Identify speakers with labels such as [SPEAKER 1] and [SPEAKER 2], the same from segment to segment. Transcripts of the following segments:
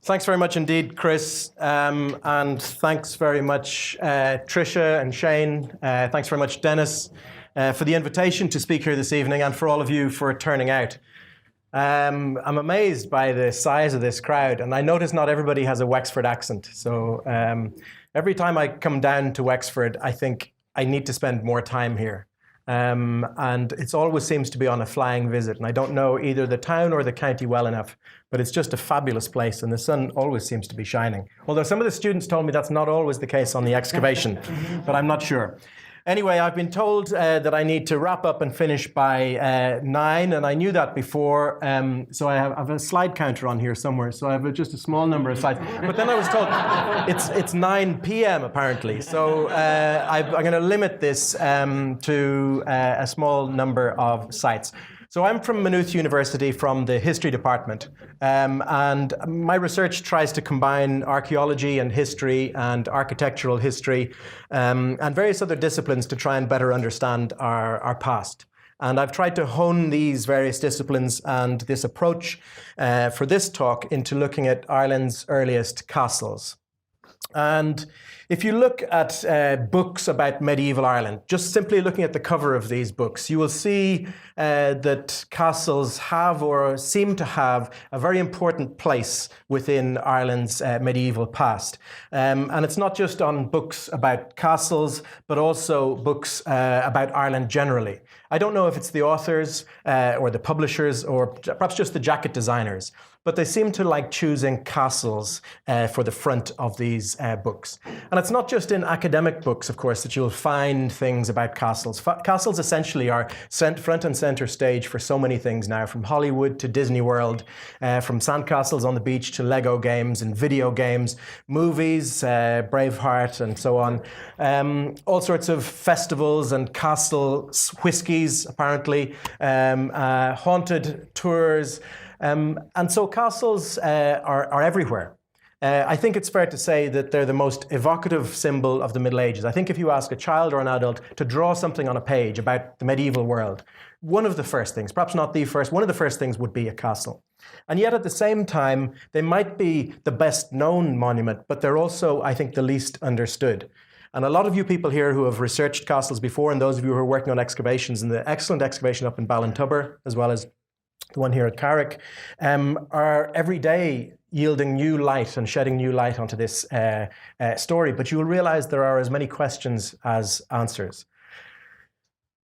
[SPEAKER 1] Thanks very much indeed, Chris, and thanks very much, Tricia and Shane. Thanks very much, Dennis, for the invitation to speak here this evening, and for all of you for turning out. I'm amazed by the size of this crowd, and I notice not everybody has a Wexford accent. So every time I come down to Wexford, I think I need to spend more time here. And it always seems to be on a flying visit, and I don't know either the town or the county well enough, but it's just a fabulous place, and the sun always seems to be shining. Although some of the students told me that's not always the case on the excavation, but I'm not sure. Anyway, I've been told that I need to wrap up and finish by 9, and I knew that before, so I have a slide counter on here somewhere, so I have just a small number of slides. But then I was told it's 9 p.m. apparently, so I'm going to limit this to a small number of sites. So I'm from Maynooth University from the history department, and my research tries to combine archaeology and history and architectural history and various other disciplines to try and better understand our past. And I've tried to hone these various disciplines and this approach for this talk into looking at Ireland's earliest castles. And if you look at books about medieval Ireland, just simply looking at the cover of these books, you will see that castles have or seem to have a very important place within Ireland's medieval past. And it's not just on books about castles, but also books about Ireland generally. I don't know if it's the authors or the publishers or perhaps just the jacket designers, but they seem to like choosing castles for the front of these books. And it's not just in academic books, of course, that you'll find things about castles. Castles essentially are front and center stage for so many things now, from Hollywood to Disney World, from sandcastles on the beach to Lego games and video games, movies, Braveheart and so on. All sorts of festivals and castle whiskies, apparently, haunted tours. And so castles are everywhere. I think it's fair to say that they're the most evocative symbol of the Middle Ages. I think if you ask a child or an adult to draw something on a page about the medieval world, one of the first things, perhaps not the first, one of the first things would be a castle. And yet at the same time, they might be the best known monument, but they're also, I think, the least understood. And a lot of you people here who have researched castles before, and those of you who are working on excavations, and the excellent excavation up in Ballintubber, as well as the one here at Carrick, are every day yielding new light and shedding new light onto this story. But you will realize there are as many questions as answers.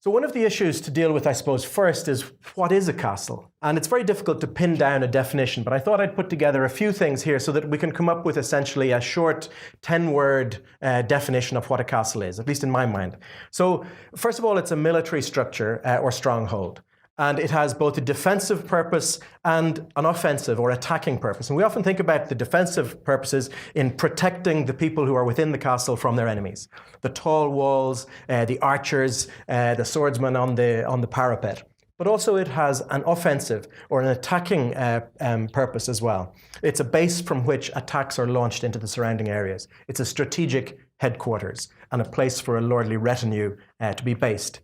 [SPEAKER 1] So one of the issues to deal with, I suppose, first is what is a castle? And it's very difficult to pin down a definition, but I thought I'd put together a few things here so that we can come up with essentially a short 10-word definition of what a castle is, at least in my mind. So first of all, it's a military structure or stronghold. And it has both a defensive purpose and an offensive or attacking purpose. And we often think about the defensive purposes in protecting the people who are within the castle from their enemies. The tall walls, the archers, the swordsmen on the parapet. But also it has an offensive or an attacking purpose as well. It's a base from which attacks are launched into the surrounding areas. It's a strategic headquarters and a place for a lordly retinue to be based.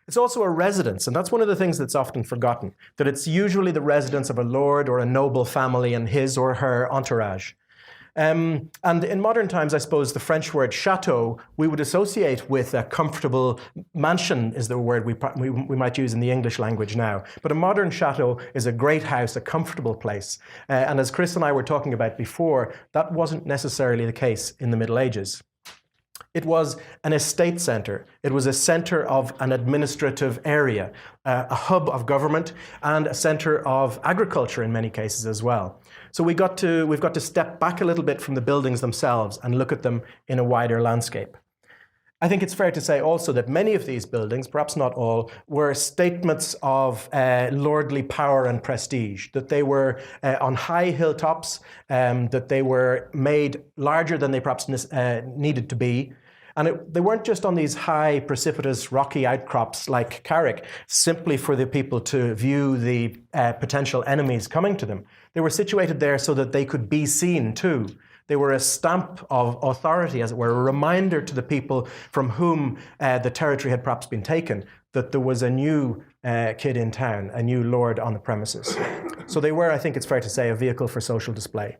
[SPEAKER 1] It's also a residence, and that's one of the things that's often forgotten, that it's usually the residence of a lord or a noble family and his or her entourage. And in modern times, I suppose the French word chateau we would associate with a comfortable mansion is the word we might use in the English language now. But a modern chateau is a great house, a comfortable place. And as Chris and I were talking about before, that wasn't necessarily the case in the Middle Ages. It was an estate centre. It was a centre of an administrative area, a hub of government, and a centre of agriculture in many cases as well. So we've got to step back a little bit from the buildings themselves and look at them in a wider landscape. I think it's fair to say also that many of these buildings, perhaps not all, were statements of lordly power and prestige, that they were on high hilltops, that they were made larger than they perhaps needed to be. And they weren't just on these high, precipitous, rocky outcrops like Carrick, simply for the people to view the potential enemies coming to them. They were situated there so that they could be seen too. They were a stamp of authority, as it were, a reminder to the people from whom the territory had perhaps been taken, that there was a new kid in town, a new lord on the premises. So they were, I think it's fair to say, a vehicle for social display.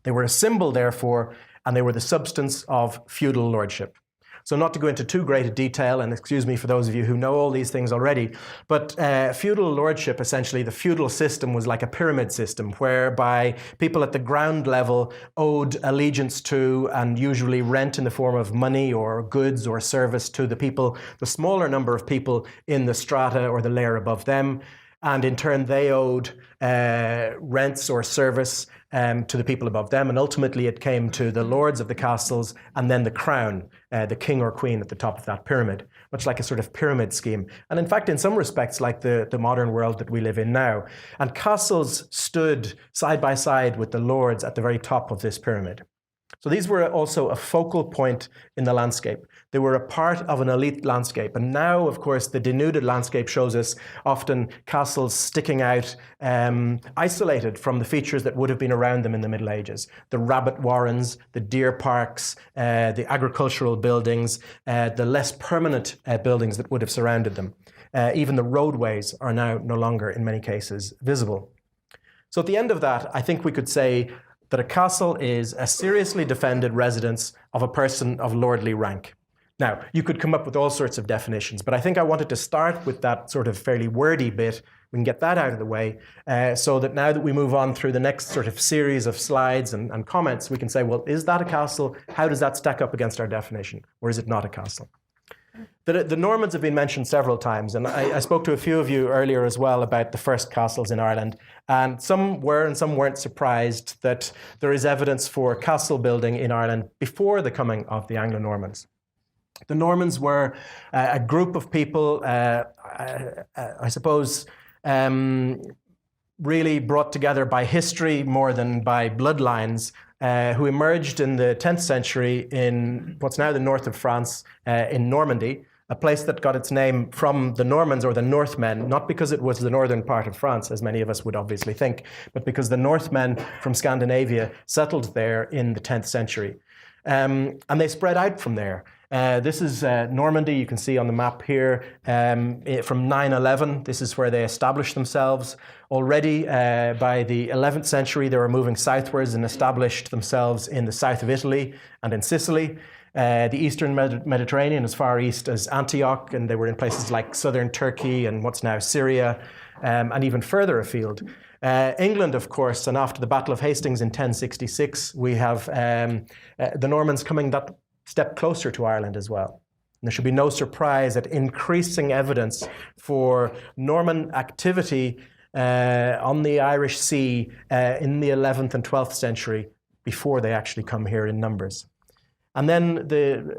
[SPEAKER 1] They were a symbol, therefore, and they were the substance of feudal lordship. So not to go into too great a detail, and excuse me for those of you who know all these things already, but feudal lordship, essentially, the feudal system was like a pyramid system whereby people at the ground level owed allegiance to and usually rent in the form of money or goods or service to the people, the smaller number of people in the strata or the layer above them. And in turn, they owed rents or service to the people above them. And ultimately, it came to the lords of the castles and then the crown, the king or queen at the top of that pyramid, much like a sort of pyramid scheme. And in fact, in some respects, like the modern world that we live in now. And castles stood side by side with the lords at the very top of this pyramid. So these were also a focal point in the landscape. They were a part of an elite landscape. And now, of course, the denuded landscape shows us often castles sticking out, isolated from the features that would have been around them in the Middle Ages. The rabbit warrens, the deer parks, the agricultural buildings, the less permanent buildings that would have surrounded them. Even the roadways are now no longer, in many cases, visible. So at the end of that, I think we could say that a castle is a seriously defended residence of a person of lordly rank. Now, you could come up with all sorts of definitions, but I think I wanted to start with that sort of fairly wordy bit. We can get that out of the way so that now that we move on through the next sort of series of slides and comments, we can say, well, is that a castle? How does that stack up against our definition? Or is it not a castle? The Normans have been mentioned several times, and I spoke to a few of you earlier as well about the first castles in Ireland, and some were and some weren't surprised that there is evidence for castle building in Ireland before the coming of the Anglo-Normans. The Normans were a group of people, I suppose, really brought together by history more than by bloodlines, who emerged in the 10th century in what's now the north of France, in Normandy, a place that got its name from the Normans or the Northmen, not because it was the northern part of France, as many of us would obviously think, but because the Northmen from Scandinavia settled there in the 10th century. And they spread out from there. This is Normandy, you can see on the map here, from 911. This is where they established themselves. Already by the 11th century, they were moving southwards and established themselves in the south of Italy and in Sicily. The eastern Mediterranean, as far east as Antioch, and they were in places like southern Turkey and what's now Syria, and even further afield. England, of course, and after the Battle of Hastings in 1066, we have the Normans coming that step closer to Ireland as well. And there should be no surprise at increasing evidence for Norman activity on the Irish Sea in the 11th and 12th century before they actually come here in numbers. And then,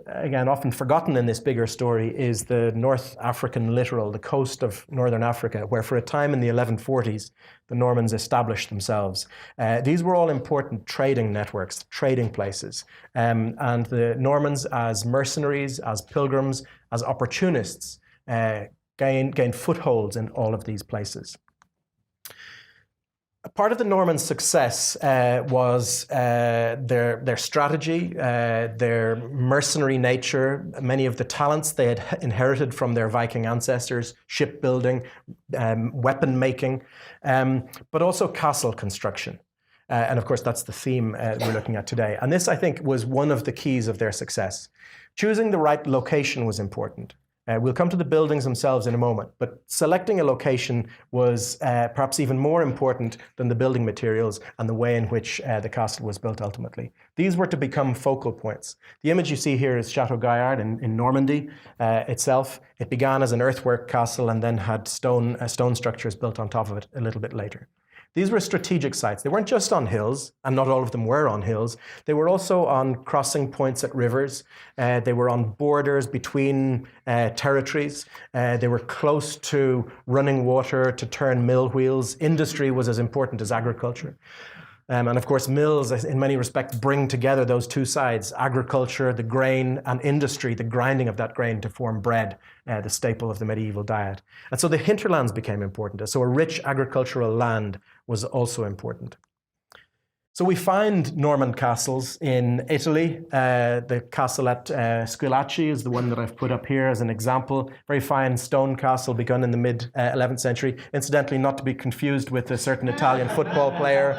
[SPEAKER 1] again, often forgotten in this bigger story is the North African littoral, the coast of northern Africa, where for a time in the 1140s, the Normans established themselves. These were all important trading networks, trading places. And the Normans, as mercenaries, as pilgrims, as opportunists, gained footholds in all of these places. A part of the Normans' success was their strategy, their mercenary nature, many of the talents they had inherited from their Viking ancestors, shipbuilding, weapon making, but also castle construction. And of course, that's the theme we're looking at today. And this, I think, was one of the keys of their success. Choosing the right location was important. We'll come to the buildings themselves in a moment, but selecting a location was perhaps even more important than the building materials and the way in which the castle was built ultimately. These were to become focal points. The image you see here is Chateau Gaillard in Normandy itself. It began as an earthwork castle and then had stone structures built on top of it a little bit later. These were strategic sites. They weren't just on hills, and not all of them were on hills. They were also on crossing points at rivers. They were on borders between territories. They were close to running water to turn mill wheels. Industry was as important as agriculture. And of course, mills, in many respects, bring together those two sides, agriculture, the grain, and industry, the grinding of that grain to form bread, the staple of the medieval diet. And so the hinterlands became important. So a rich agricultural land was also important. So we find Norman castles in Italy. The castle at Squillaci is the one that I've put up here as an example. Very fine stone castle begun in the mid-11th century. Incidentally, not to be confused with a certain Italian football player.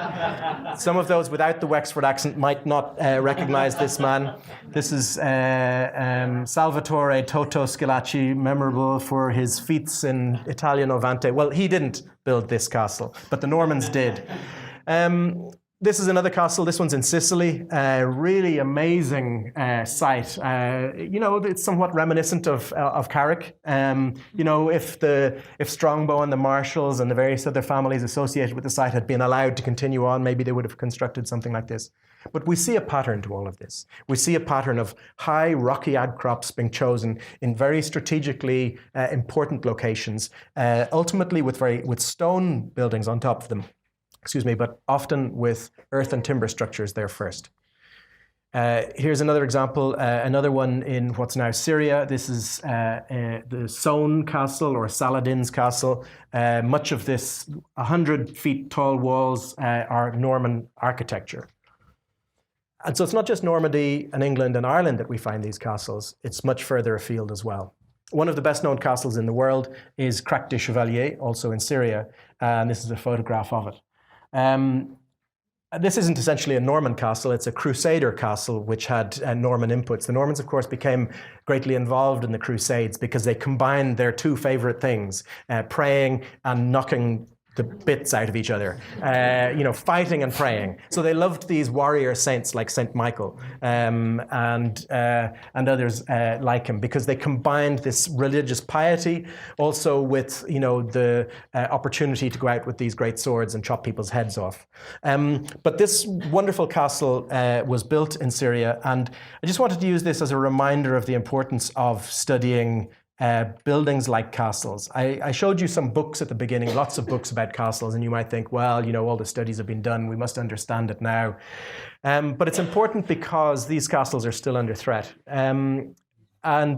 [SPEAKER 1] Some of those without the Wexford accent might not recognize this man. This is Salvatore Toto Squillaci, memorable for his feats in Italian Ovante. Well, he didn't build this castle, but the Normans did. This is another castle. This one's in Sicily. Really amazing site. It's somewhat reminiscent of Carrick. If Strongbow and the Marshalls and the various other families associated with the site had been allowed to continue on, maybe they would have constructed something like this. But we see a pattern to all of this. We see a pattern of high rocky outcrops being chosen in very strategically important locations, ultimately with stone buildings on top of them. But often with earth and timber structures there first. Here's another example, another one in what's now Syria. This is the Soane Castle or Saladin's Castle. Much of this 100 feet tall walls are Norman architecture. And so it's not just Normandy and England and Ireland that we find these castles, it's much further afield as well. One of the best known castles in the world is Crac des Chevaliers, also in Syria, and this is a photograph of it. This isn't essentially a Norman castle, it's a Crusader castle which had Norman inputs. The Normans, of course, became greatly involved in the Crusades because they combined their two favorite things, praying and knocking the bits out of each other, fighting and praying. So they loved these warrior saints like Saint Michael and others like him because they combined this religious piety also with the opportunity to go out with these great swords and chop people's heads off. But this wonderful castle was built in Syria, and I just wanted to use this as a reminder of the importance of studying buildings like castles. I showed you some books at the beginning, lots of books about castles, and you might think, well, all the studies have been done, we must understand it now. But it's important because these castles are still under threat. And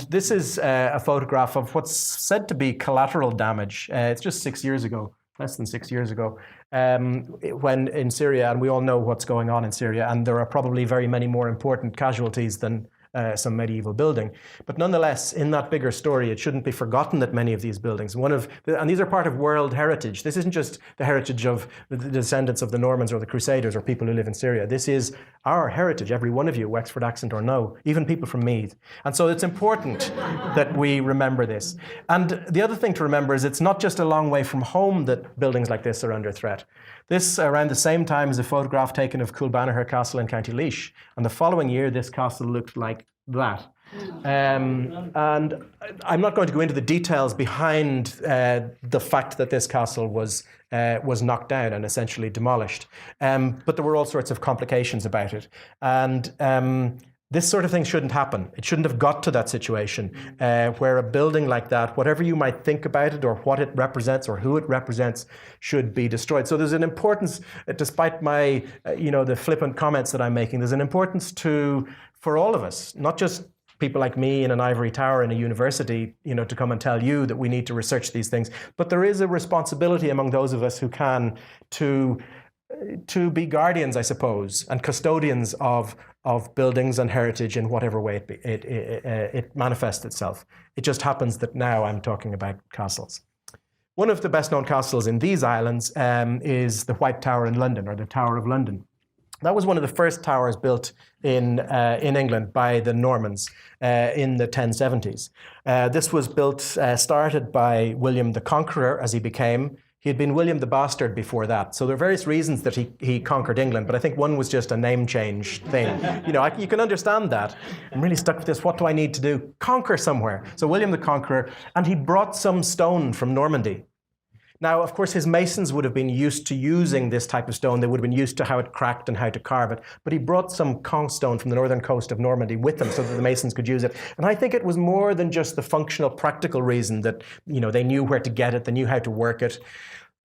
[SPEAKER 1] this is a photograph of what's said to be collateral damage. It's just 6 years ago, less than 6 years ago, when in Syria, and we all know what's going on in Syria, and there are probably very many more important casualties than some medieval building. But nonetheless, in that bigger story, it shouldn't be forgotten that many of these buildings, and these are part of world heritage. This isn't just the heritage of the descendants of the Normans or the Crusaders or people who live in Syria. This is our heritage, every one of you, Wexford accent or no, even people from Meath. And so it's important that we remember this. And the other thing to remember is it's not just a long way from home that buildings like this are under threat. This, around the same time, is a photograph taken of Coolbanagher Castle in County Laois. And the following year, this castle looked like that. And I'm not going to go into the details behind the fact that this castle was knocked down and essentially demolished. But there were all sorts of complications about it. And this sort of thing shouldn't happen. It shouldn't have got to that situation where a building like that, whatever you might think about it or what it represents or who it represents, should be destroyed. So there's an importance, despite my, the flippant comments that I'm making, there's an importance for all of us, not just people like me in an ivory tower in a university, to come and tell you that we need to research these things. But there is a responsibility among those of us who can to be guardians, I suppose, and custodians of buildings and heritage in whatever way it manifests itself. It just happens that now I'm talking about castles. One of the best known castles in these islands is the White Tower in London, or the Tower of London. That was one of the first towers built in England by the Normans in the 1070s. This was started by William the Conqueror, as he became. He had been William the Bastard before that. So there are various reasons that he conquered England, but I think one was just a name change thing. You can understand that. I'm really stuck with this. What do I need to do? Conquer somewhere. So William the Conqueror, and he brought some stone from Normandy. Now, of course, his masons would have been used to using this type of stone. They would have been used to how it cracked and how to carve it. But he brought some conch stone from the northern coast of Normandy with him so that the masons could use it. And I think it was more than just the functional, practical reason that, they knew where to get it, they knew how to work it.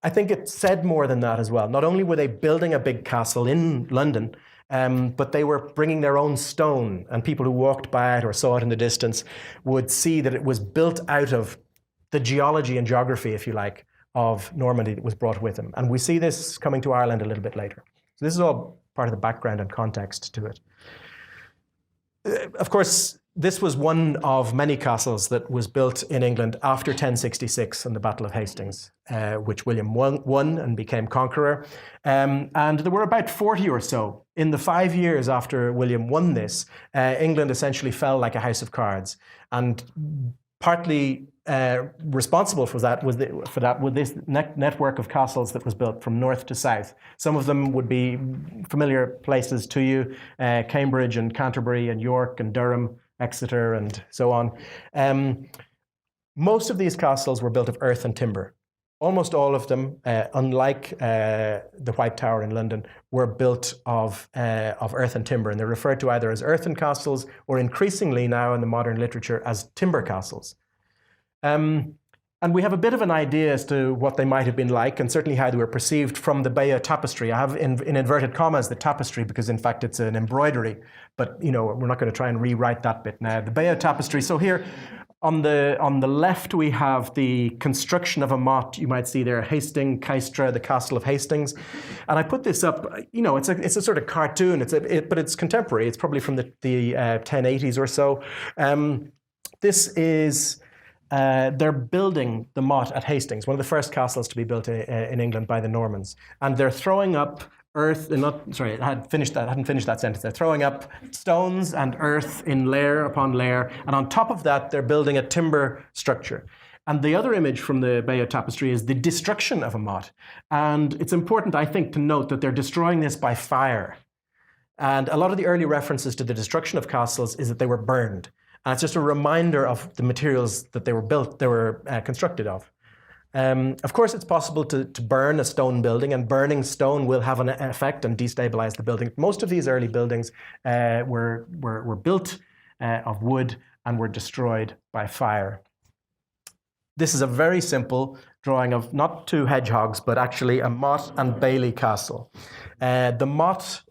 [SPEAKER 1] I think it said more than that as well. Not only were they building a big castle in London, but they were bringing their own stone. And people who walked by it or saw it in the distance would see that it was built out of the geology and geography, if you like, of Normandy that was brought with him. And we see this coming to Ireland a little bit later. So this is all part of the background and context to it. Of course, this was one of many castles that was built in England after 1066 and the Battle of Hastings, which William won and became conqueror. And there were about 40 or so. In the 5 years after William won this, England essentially fell like a house of cards. And partly responsible for that was this network of castles that was built from north to south. Some of them would be familiar places to you, Cambridge and Canterbury and York and Durham, Exeter and so on. Most of these castles were built of earth and timber. Almost all of them, unlike the White Tower in London, were built of earth and timber, and they're referred to either as earthen castles or increasingly now in the modern literature as timber castles. And we have a bit of an idea as to what they might have been like, and certainly how they were perceived from the Bayeux Tapestry. I have in inverted commas the tapestry because in fact it's an embroidery, but we're not going to try and rewrite that bit now. The Bayeux Tapestry. So here on the left we have the construction of a motte. You might see there Hastings, Caistre, the Castle of Hastings, and I put this up. It's a sort of cartoon. But it's contemporary. It's probably from the 1080s or so. This is. They're building the motte at Hastings, one of the first castles to be built in England by the Normans. And they're throwing up earth, I hadn't finished that sentence. They're throwing up stones and earth in layer upon layer. And on top of that, they're building a timber structure. And the other image from the Bayeux Tapestry is the destruction of a motte. And it's important, I think, to note that they're destroying this by fire. And a lot of the early references to the destruction of castles is that they were burned. And it's just a reminder of the materials that they were constructed of. Of course, it's possible to burn a stone building, and burning stone will have an effect and destabilize the building. Most of these early buildings were built of wood and were destroyed by fire. This is a very simple drawing of not two hedgehogs, but actually a motte and bailey castle. The motte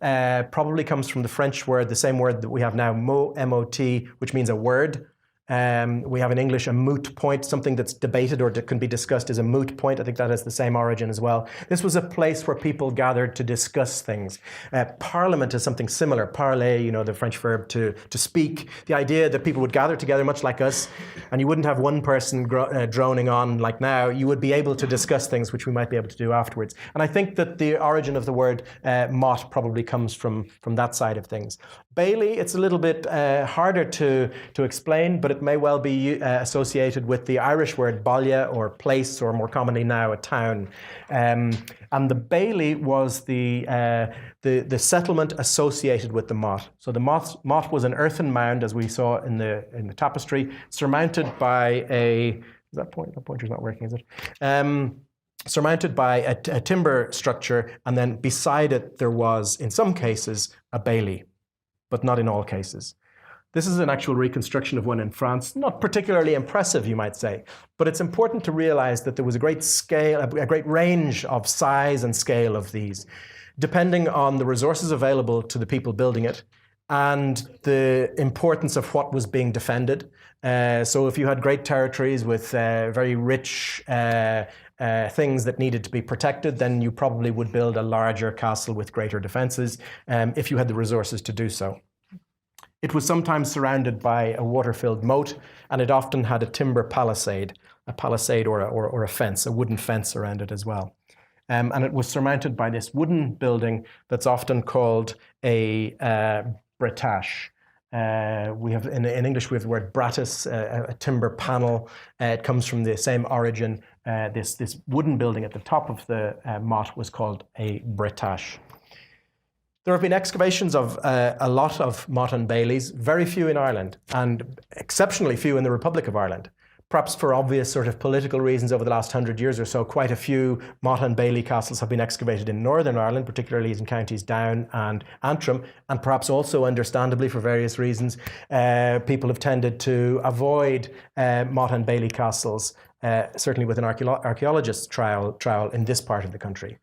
[SPEAKER 1] probably comes from the French word, the same word that we have now, mot, M-O-T, which means a word. We have in English a moot point, something that's debated or that can be discussed is a moot point. I think that has the same origin as well. This was a place where people gathered to discuss things. Parliament is something similar. Parler, the French verb to speak. The idea that people would gather together much like us, and you wouldn't have one person droning on like now. You would be able to discuss things, which we might be able to do afterwards. And I think that the origin of the word motte probably comes from that side of things. Bailey, it's a little bit harder to explain, but it may well be associated with the Irish word baile, or place, or more commonly now a town. And the bailey was the settlement associated with the motte. So the motte was an earthen mound, as we saw in the tapestry, surmounted by a... That pointer's not working, is it? Surmounted by a timber structure, and then beside it there was, in some cases, a bailey, but not in all cases. This is an actual reconstruction of one in France. Not particularly impressive, you might say, but it's important to realize that there was a great scale, a great range of size and scale of these, depending on the resources available to the people building it and the importance of what was being defended. So if you had great territories with very rich things that needed to be protected, then you probably would build a larger castle with greater defenses if you had the resources to do so. It was sometimes surrounded by a water-filled moat, and it often had a timber palisade or a fence, a wooden fence around it as well. And it was surmounted by this wooden building that's often called a bretache. We have in English we have the word brattice, a timber panel. It comes from the same origin. This wooden building at the top of the motte was called a bretache. There have been excavations of a lot of motte and baileys, very few in Ireland, and exceptionally few in the Republic of Ireland. Perhaps for obvious sort of political reasons over the last 100 years or so, quite a few motte and bailey castles have been excavated in Northern Ireland, particularly in counties Down and Antrim, and perhaps also understandably for various reasons, people have tended to avoid motte and bailey castles, certainly with an archaeologist's trowel in this part of the country.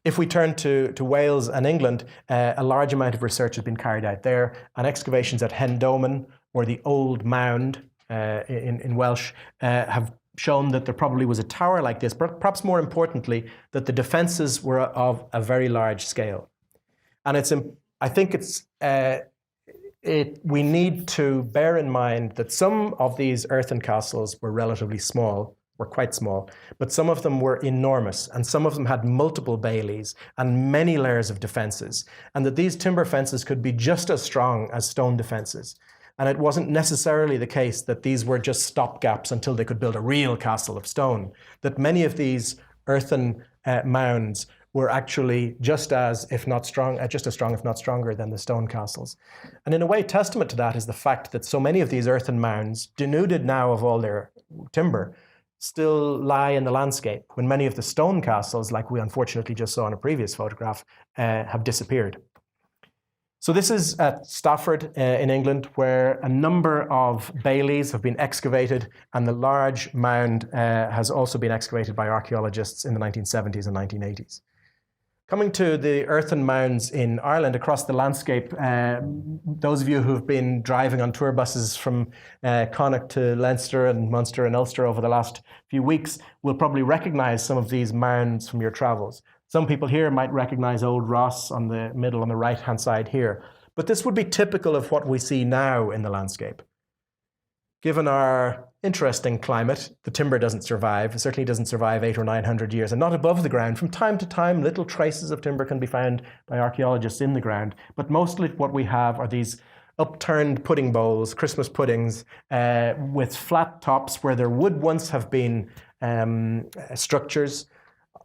[SPEAKER 1] If we turn to Wales and England, a large amount of research has been carried out there, and excavations at Hendoman, or the Old Mound in Welsh, have shown that there probably was a tower like this, but perhaps more importantly, that the defences were of a very large scale. And I think we need to bear in mind that some of these earthen castles were relatively small, were quite small, but some of them were enormous, and some of them had multiple baileys and many layers of defenses, and that these timber fences could be just as strong as stone defenses. And it wasn't necessarily the case that these were just stopgaps until they could build a real castle of stone, that many of these earthen mounds were actually just as strong, if not stronger, than the stone castles. And in a way, testament to that is the fact that so many of these earthen mounds, denuded now of all their timber, still lie in the landscape, when many of the stone castles, like we unfortunately just saw in a previous photograph, have disappeared. So this is at Stafford in England, where a number of baileys have been excavated, and the large mound has also been excavated by archaeologists in the 1970s and 1980s. Coming to the earthen mounds in Ireland across the landscape, those of you who've been driving on tour buses from Connacht to Leinster and Munster and Ulster over the last few weeks will probably recognize some of these mounds from your travels. Some people here might recognize Old Ross on the middle, on the right-hand side here. But this would be typical of what we see now in the landscape. Given our interesting climate, the timber doesn't survive. It certainly doesn't survive 800 or 900 years, and not above the ground. From time to time, little traces of timber can be found by archaeologists in the ground. But mostly what we have are these upturned pudding bowls, Christmas puddings, with flat tops where there would once have been structures,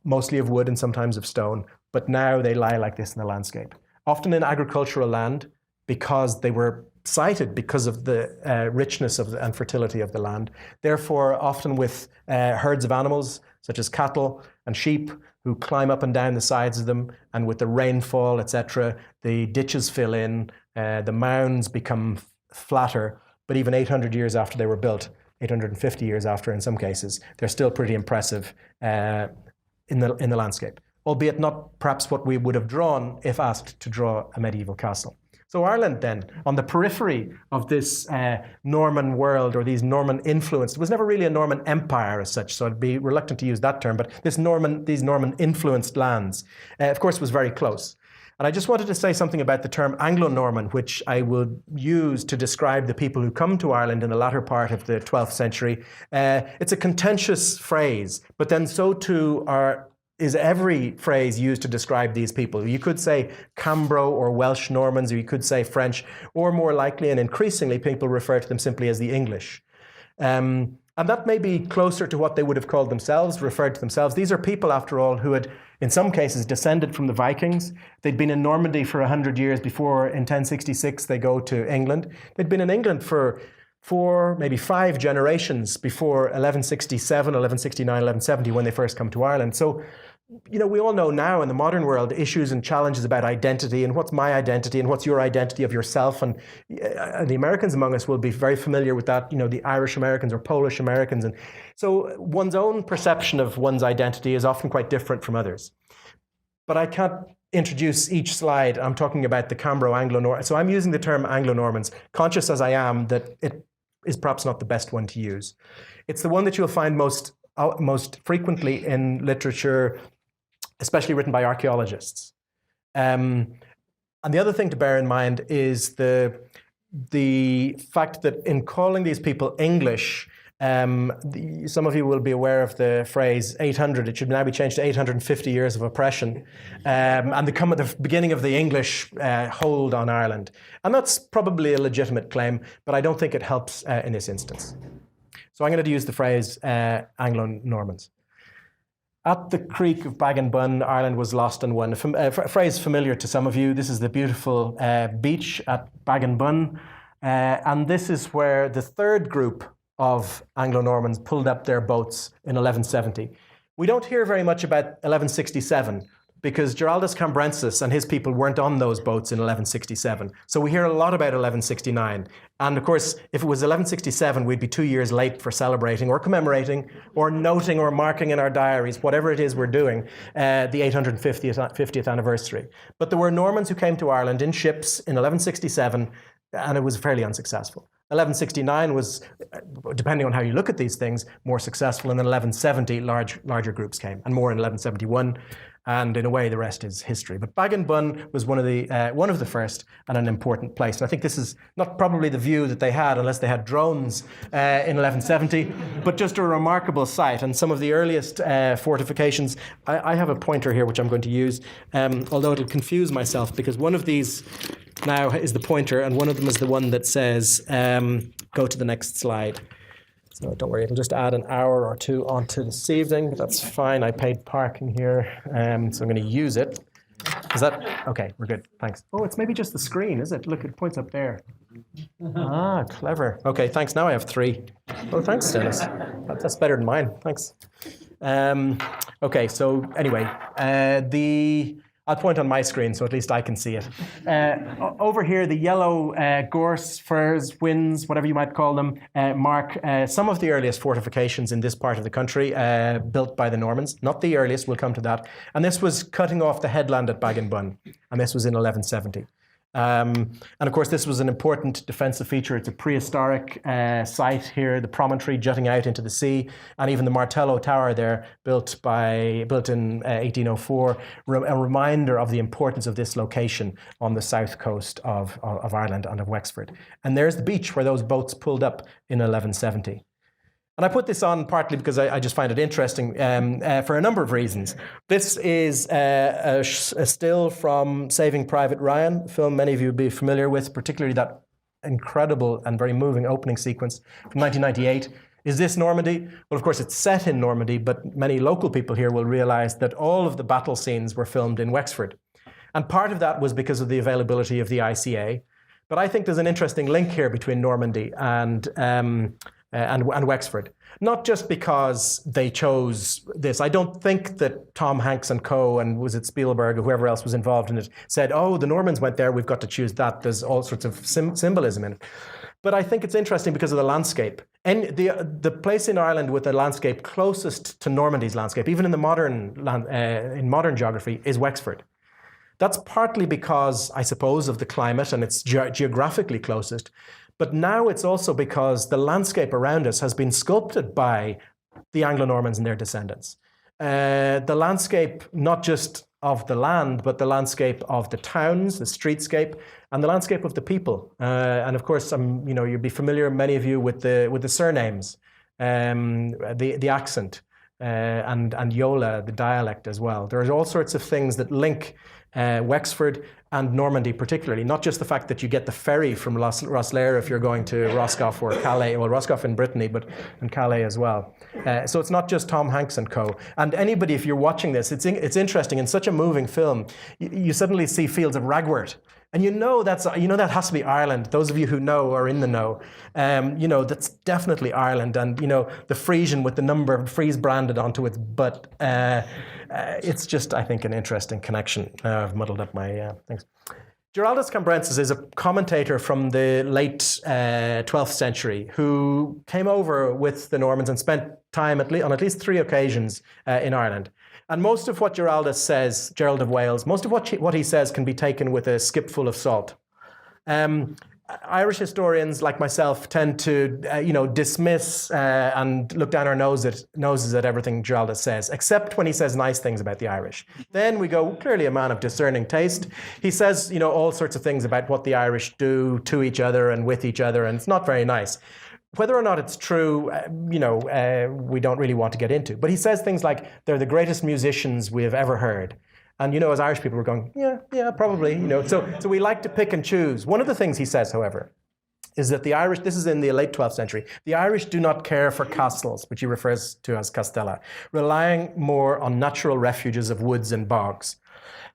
[SPEAKER 1] mostly of wood and sometimes of stone, but now they lie like this in the landscape. Often in agricultural land, because they were sited because of the richness and fertility of the land. Therefore, often with herds of animals, such as cattle and sheep, who climb up and down the sides of them, and with the rainfall, etc., the ditches fill in, the mounds become flatter, but even 800 years after they were built, 850 years after in some cases, they're still pretty impressive in the landscape, albeit not perhaps what we would have drawn if asked to draw a medieval castle. So Ireland then, on the periphery of this Norman world, or these Norman influence, it was never really a Norman empire as such, so I'd be reluctant to use that term, but these Norman influenced lands, of course, was very close. And I just wanted to say something about the term Anglo-Norman, which I would use to describe the people who come to Ireland in the latter part of the 12th century. It's a contentious phrase, but then so too is every phrase used to describe these people. You could say Cambro or Welsh Normans, or you could say French, or more likely and increasingly people refer to them simply as the English. And that may be closer to what they would have called themselves, referred to themselves. These are people, after all, who had, in some cases, descended from the Vikings. They'd been in Normandy for 100 years before, in 1066, they go to England. They'd been in England for 4, maybe 5 generations before 1167, 1169, 1170, when they first come to Ireland. So, you know, we all know now in the modern world issues and challenges about identity, and what's my identity and what's your identity of yourself. And the Americans among us will be very familiar with that, you know, the Irish Americans or Polish Americans. And so one's own perception of one's identity is often quite different from others. But I can't introduce each slide. I'm talking about the Cambro Anglo-Norman. So I'm using the term Anglo-Normans, conscious as I am that it is perhaps not the best one to use. It's the one that you'll find most frequently in literature, especially written by archaeologists. And the other thing to bear in mind is the fact that in calling these people English, some of you will be aware of the phrase 800. It should now be changed to 850 years of oppression, and the beginning of the English hold on Ireland. And that's probably a legitimate claim, but I don't think it helps in this instance. So I'm going to use the phrase Anglo-Normans. At the Creek of Baginbun, Ireland was lost and won. A phrase familiar to some of you. This is the beautiful beach at Baginbun. And this is where the third group of Anglo-Normans pulled up their boats in 1170. We don't hear very much about 1167 because Giraldus Cambrensis and his people weren't on those boats in 1167. So we hear a lot about 1169. And of course, if it was 1167, we'd be 2 years late for celebrating or commemorating or noting or marking in our diaries, whatever it is we're doing, the 850th anniversary. But there were Normans who came to Ireland in ships in 1167, and it was fairly unsuccessful. 1169 was, depending on how you look at these things, more successful, and then 1170 larger groups came, and more in 1171. And in a way, the rest is history. But Baginbun was one of the first and an important place. And I think this is not probably the view that they had, unless they had drones in 1170, but just a remarkable site. And some of the earliest fortifications, I have a pointer here which I'm going to use, although it'll confuse myself because one of these now is the pointer, and one of them is the one that says, go to the next slide. So don't worry, it'll just add an hour or two onto this evening. That's fine. I paid parking here, so I'm going to use it. Is that okay? We're good. Thanks. Oh, it's maybe just the screen, is it? Look, it points up there. Ah, clever. Okay, thanks. Now I have 3. Oh, thanks, Dennis. That's better than mine. Thanks. Okay, so anyway, I'll point on my screen so at least I can see it. Over here, the yellow gorse, firs, whins, whatever you might call them, mark some of the earliest fortifications in this part of the country built by the Normans. Not the earliest, we'll come to that. And this was cutting off the headland at Baginbun, and this was in 1170. And of course, this was an important defensive feature. It's a prehistoric site here, the promontory jutting out into the sea, and even the Martello Tower there, built in 1804, a reminder of the importance of this location on the south coast of Ireland and of Wexford. And there's the beach where those boats pulled up in 1170. And I put this on partly because I just find it interesting for a number of reasons. This is a still from Saving Private Ryan, a film many of you will be familiar with, particularly that incredible and very moving opening sequence from 1998. Is this Normandy? Well, of course, it's set in Normandy, but many local people here will realize that all of the battle scenes were filmed in Wexford. And part of that was because of the availability of the ICA. But I think there's an interesting link here between Normandy and Wexford. Not just because they chose this. I don't think that Tom Hanks and co. and was it Spielberg or whoever else was involved in it said, oh, the Normans went there, we've got to choose that. There's all sorts of symbolism in it. But I think it's interesting because of the landscape. And the place in Ireland with the landscape closest to Normandy's landscape, even in the modern geography, is Wexford. That's partly because, I suppose, of the climate, and it's geographically closest. But now it's also because the landscape around us has been sculpted by the Anglo-Normans and their descendants. The landscape, not just of the land, but the landscape of the towns, the streetscape, and the landscape of the people. And of course, you'll be familiar, many of you, with the surnames, the accent, and Yola, the dialect as well. There's all sorts of things that link Wexford and Normandy particularly, not just the fact that you get the ferry from Rosslare if you're going to Roscoff or Calais, well, Roscoff in Brittany, but in Calais as well. So it's not just Tom Hanks and co. And anybody, if you're watching this, it's interesting, in such a moving film, you suddenly see fields of ragwort. And that has to be Ireland. Those of you who know are in the know. That's definitely Ireland. And the Frisian with the number Frise branded onto its butt. It's just, I think, an interesting connection. I've muddled up my things. Giraldus Cambrensis is a commentator from the late 12th century who came over with the Normans and spent time on at least 3 occasions in Ireland. And most of what Giraldus says, Gerald of Wales, most of what he says can be taken with a skipful of salt. Irish historians, like myself, tend to dismiss and look down our noses at everything Giraldus says, except when he says nice things about the Irish. Then we go, clearly a man of discerning taste. He says, all sorts of things about what the Irish do to each other and with each other, and it's not very nice. Whether or not it's true, we don't really want to get into. But he says things like, they're the greatest musicians we have ever heard. And, as Irish people, we're going, yeah, probably, So we like to pick and choose. One of the things he says, however, is that the Irish, this is in the late 12th century, the Irish do not care for castles, which he refers to as castella, relying more on natural refuges of woods and bogs.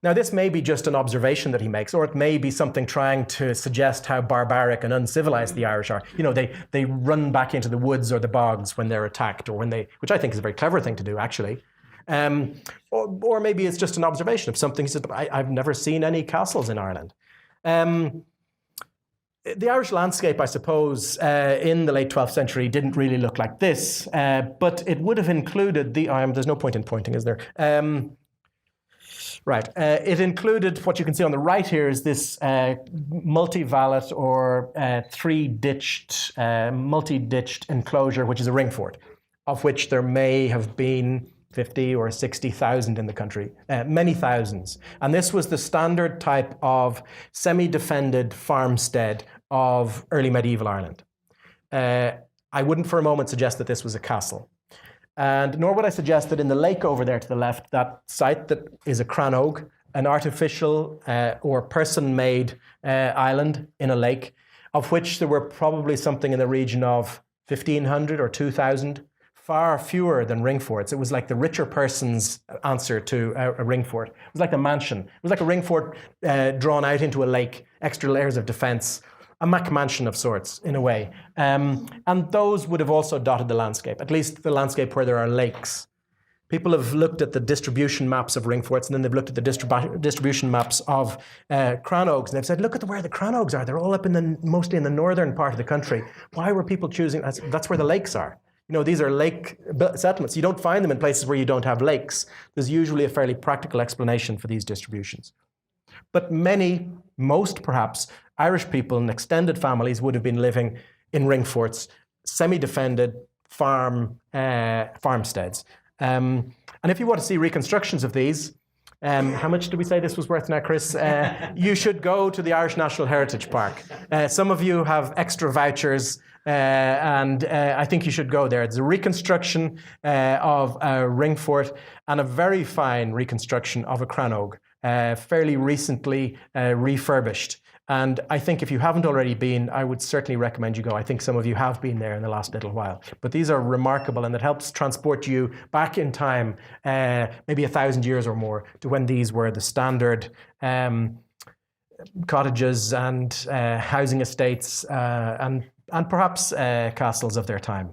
[SPEAKER 1] Now, this may be just an observation that he makes, or it may be something trying to suggest how barbaric and uncivilized the Irish are. They run back into the woods or the bogs when they're attacked, or which I think is a very clever thing to do, actually. Or maybe it's just an observation of something. He said, I've never seen any castles in Ireland. The Irish landscape, I suppose, in the late 12th century didn't really look like this, but it would have included there's no point in pointing, is there? Right. It included, what you can see on the right here is this multi-vallet or three-ditched, multi-ditched enclosure, which is a ring fort, of which there may have been 50 or 60,000 in the country, many thousands. And this was the standard type of semi-defended farmstead of early medieval Ireland. I wouldn't for a moment suggest that this was a castle. And nor would I suggest that in the lake over there to the left, that site that is a crannog, an artificial or person-made island in a lake, of which there were probably something in the region of 1,500 or 2,000, far fewer than ring forts. It was like the richer person's answer to a ring fort. It was like a mansion. It was like a ring fort drawn out into a lake, extra layers of defense. A McMansion of sorts, in a way. And those would have also dotted the landscape, at least the landscape where there are lakes. People have looked at the distribution maps of ring forts, and then they've looked at the distribution maps of crannogs, and they've said, look at where the crannogs are. They're all up mostly in the northern part of the country. Why were people choosing? That's where the lakes are. You know, these are lake settlements. You don't find them in places where you don't have lakes. There's usually a fairly practical explanation for these distributions. But most perhaps, Irish people and extended families would have been living in ring forts, semi-defended farmsteads. And if you want to see reconstructions of these, how much did we say this was worth now, Chris? You should go to the Irish National Heritage Park. Some of you have extra vouchers, and I think you should go there. It's a reconstruction of a ring fort and a very fine reconstruction of a crannog, fairly recently refurbished. And I think if you haven't already been, I would certainly recommend you go. I think some of you have been there in the last little while. But these are remarkable, and it helps transport you back in time, maybe 1,000 years or more, to when these were the standard cottages and housing estates and perhaps castles of their time.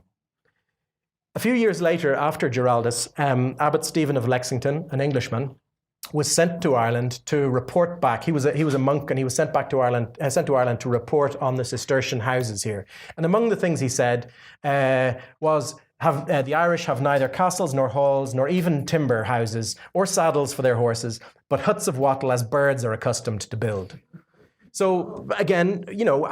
[SPEAKER 1] A few years later, after Giraldus, Abbot Stephen of Lexington, an Englishman, was sent to Ireland to report back. He was a monk, and he was sent back to Ireland, to report on the Cistercian houses here. And among the things he said was, the Irish have neither castles nor halls nor even timber houses or saddles for their horses, but huts of wattle as birds are accustomed to build. So again, you know,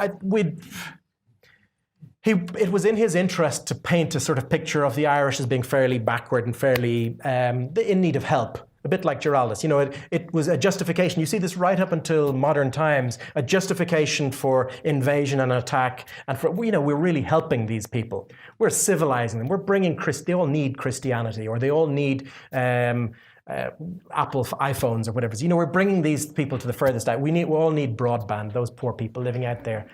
[SPEAKER 1] it was in his interest to paint a sort of picture of the Irish as being fairly backward and fairly in need of help. A bit like Giraldus. You know, it was a justification. You see this right up until modern times, a justification for invasion and attack. And for, you know, we're really helping these people. We're civilizing them. We're bringing, they all need Christianity, or they all need Apple iPhones or whatever. You know, we're bringing these people to the furthest out. We all need broadband, those poor people living out there.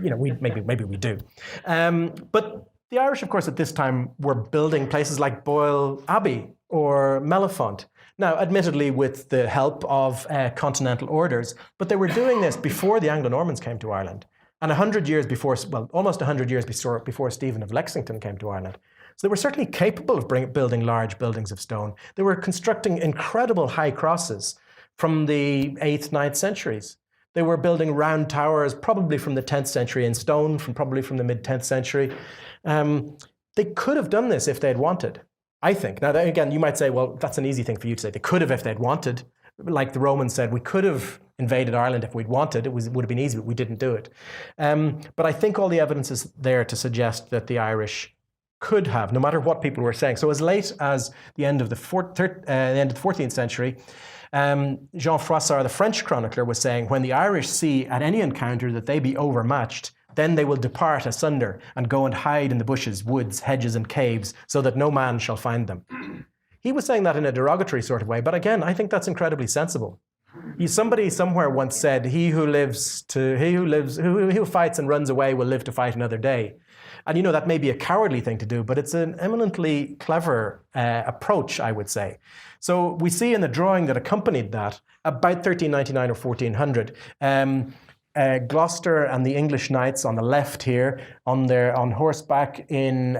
[SPEAKER 1] You know, maybe we do. But the Irish, of course, at this time were building places like Boyle Abbey or Mellifont. Now, admittedly, with the help of continental orders, but they were doing this before the Anglo-Normans came to Ireland, and 100 years before, well, almost 100 years before Stephen of Lexington came to Ireland. So they were certainly capable of building large buildings of stone. They were constructing incredible high crosses from the 8th, 9th centuries. They were building round towers, probably from the 10th century, in stone, probably from the mid-10th century. They could have done this if they had wanted, I think. Now, again, you might say, well, that's an easy thing for you to say. They could have if they'd wanted. Like the Romans said, we could have invaded Ireland if we'd wanted. It would have been easy, but we didn't do it. But I think all the evidence is there to suggest that the Irish could have, no matter what people were saying. So as late as the end of the 14th century, Jean Froissart, the French chronicler, was saying, when the Irish see at any encounter that they be overmatched, then they will depart asunder and go and hide in the bushes, woods, hedges, and caves, so that no man shall find them. He was saying that in a derogatory sort of way, but again, I think that's incredibly sensible. Somebody somewhere once said, he who fights and runs away will live to fight another day. And you know, that may be a cowardly thing to do, but it's an eminently clever approach, I would say. So we see in the drawing that accompanied that, about 1399 or 1400, Gloucester and the English knights on the left here, on horseback in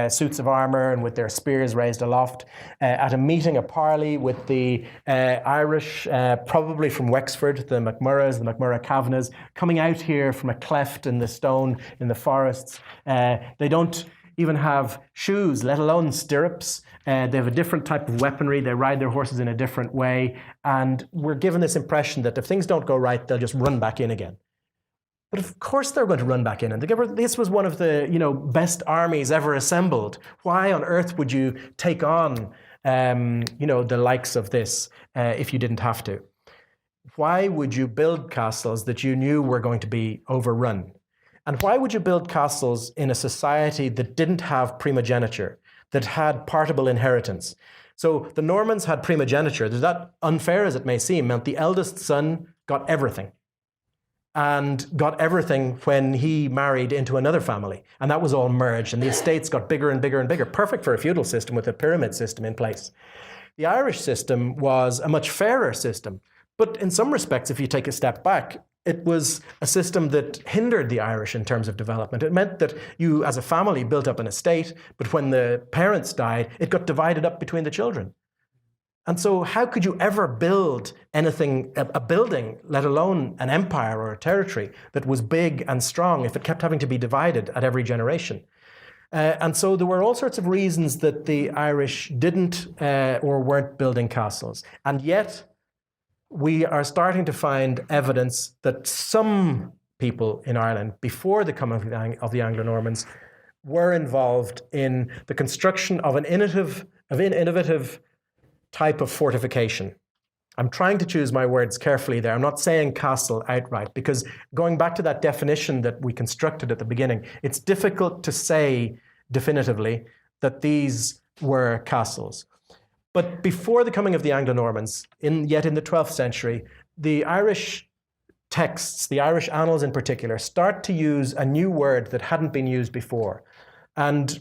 [SPEAKER 1] suits of armour and with their spears raised aloft, at a meeting, a parley with the Irish, probably from Wexford, the MacMurroughs, the MacMurrough Kavanaghs, coming out here from a cleft in the stone in the forests. They don't even have shoes, let alone stirrups. They have a different type of weaponry. They ride their horses in a different way. And we're given this impression that if things don't go right, they'll just run back in again. But of course they're going to run back in. And this was one of the best armies ever assembled. Why on earth would you take on the likes of this if you didn't have to? Why would you build castles that you knew were going to be overrun? And why would you build castles in a society that didn't have primogeniture, that had partible inheritance? So the Normans had primogeniture. That, unfair as it may seem, meant the eldest son got everything. And got everything when he married into another family. And that was all merged. And the estates got bigger and bigger and bigger. Perfect for a feudal system with a pyramid system in place. The Irish system was a much fairer system. But in some respects, if you take a step back, it was a system that hindered the Irish in terms of development. It meant that you, as a family, built up an estate, but when the parents died, it got divided up between the children. And so how could you ever build anything, a building, let alone an empire or a territory that was big and strong if it kept having to be divided at every generation? And so there were all sorts of reasons that the Irish didn't or weren't building castles. And yet, we are starting to find evidence that some people in Ireland, before the coming of the Anglo-Normans, were involved in the construction of an innovative type of fortification. I'm trying to choose my words carefully there. I'm not saying castle outright, because going back to that definition that we constructed at the beginning, it's difficult to say definitively that these were castles. But before the coming of the Anglo-Normans, yet in the 12th century, the Irish texts, the Irish annals in particular, start to use a new word that hadn't been used before. And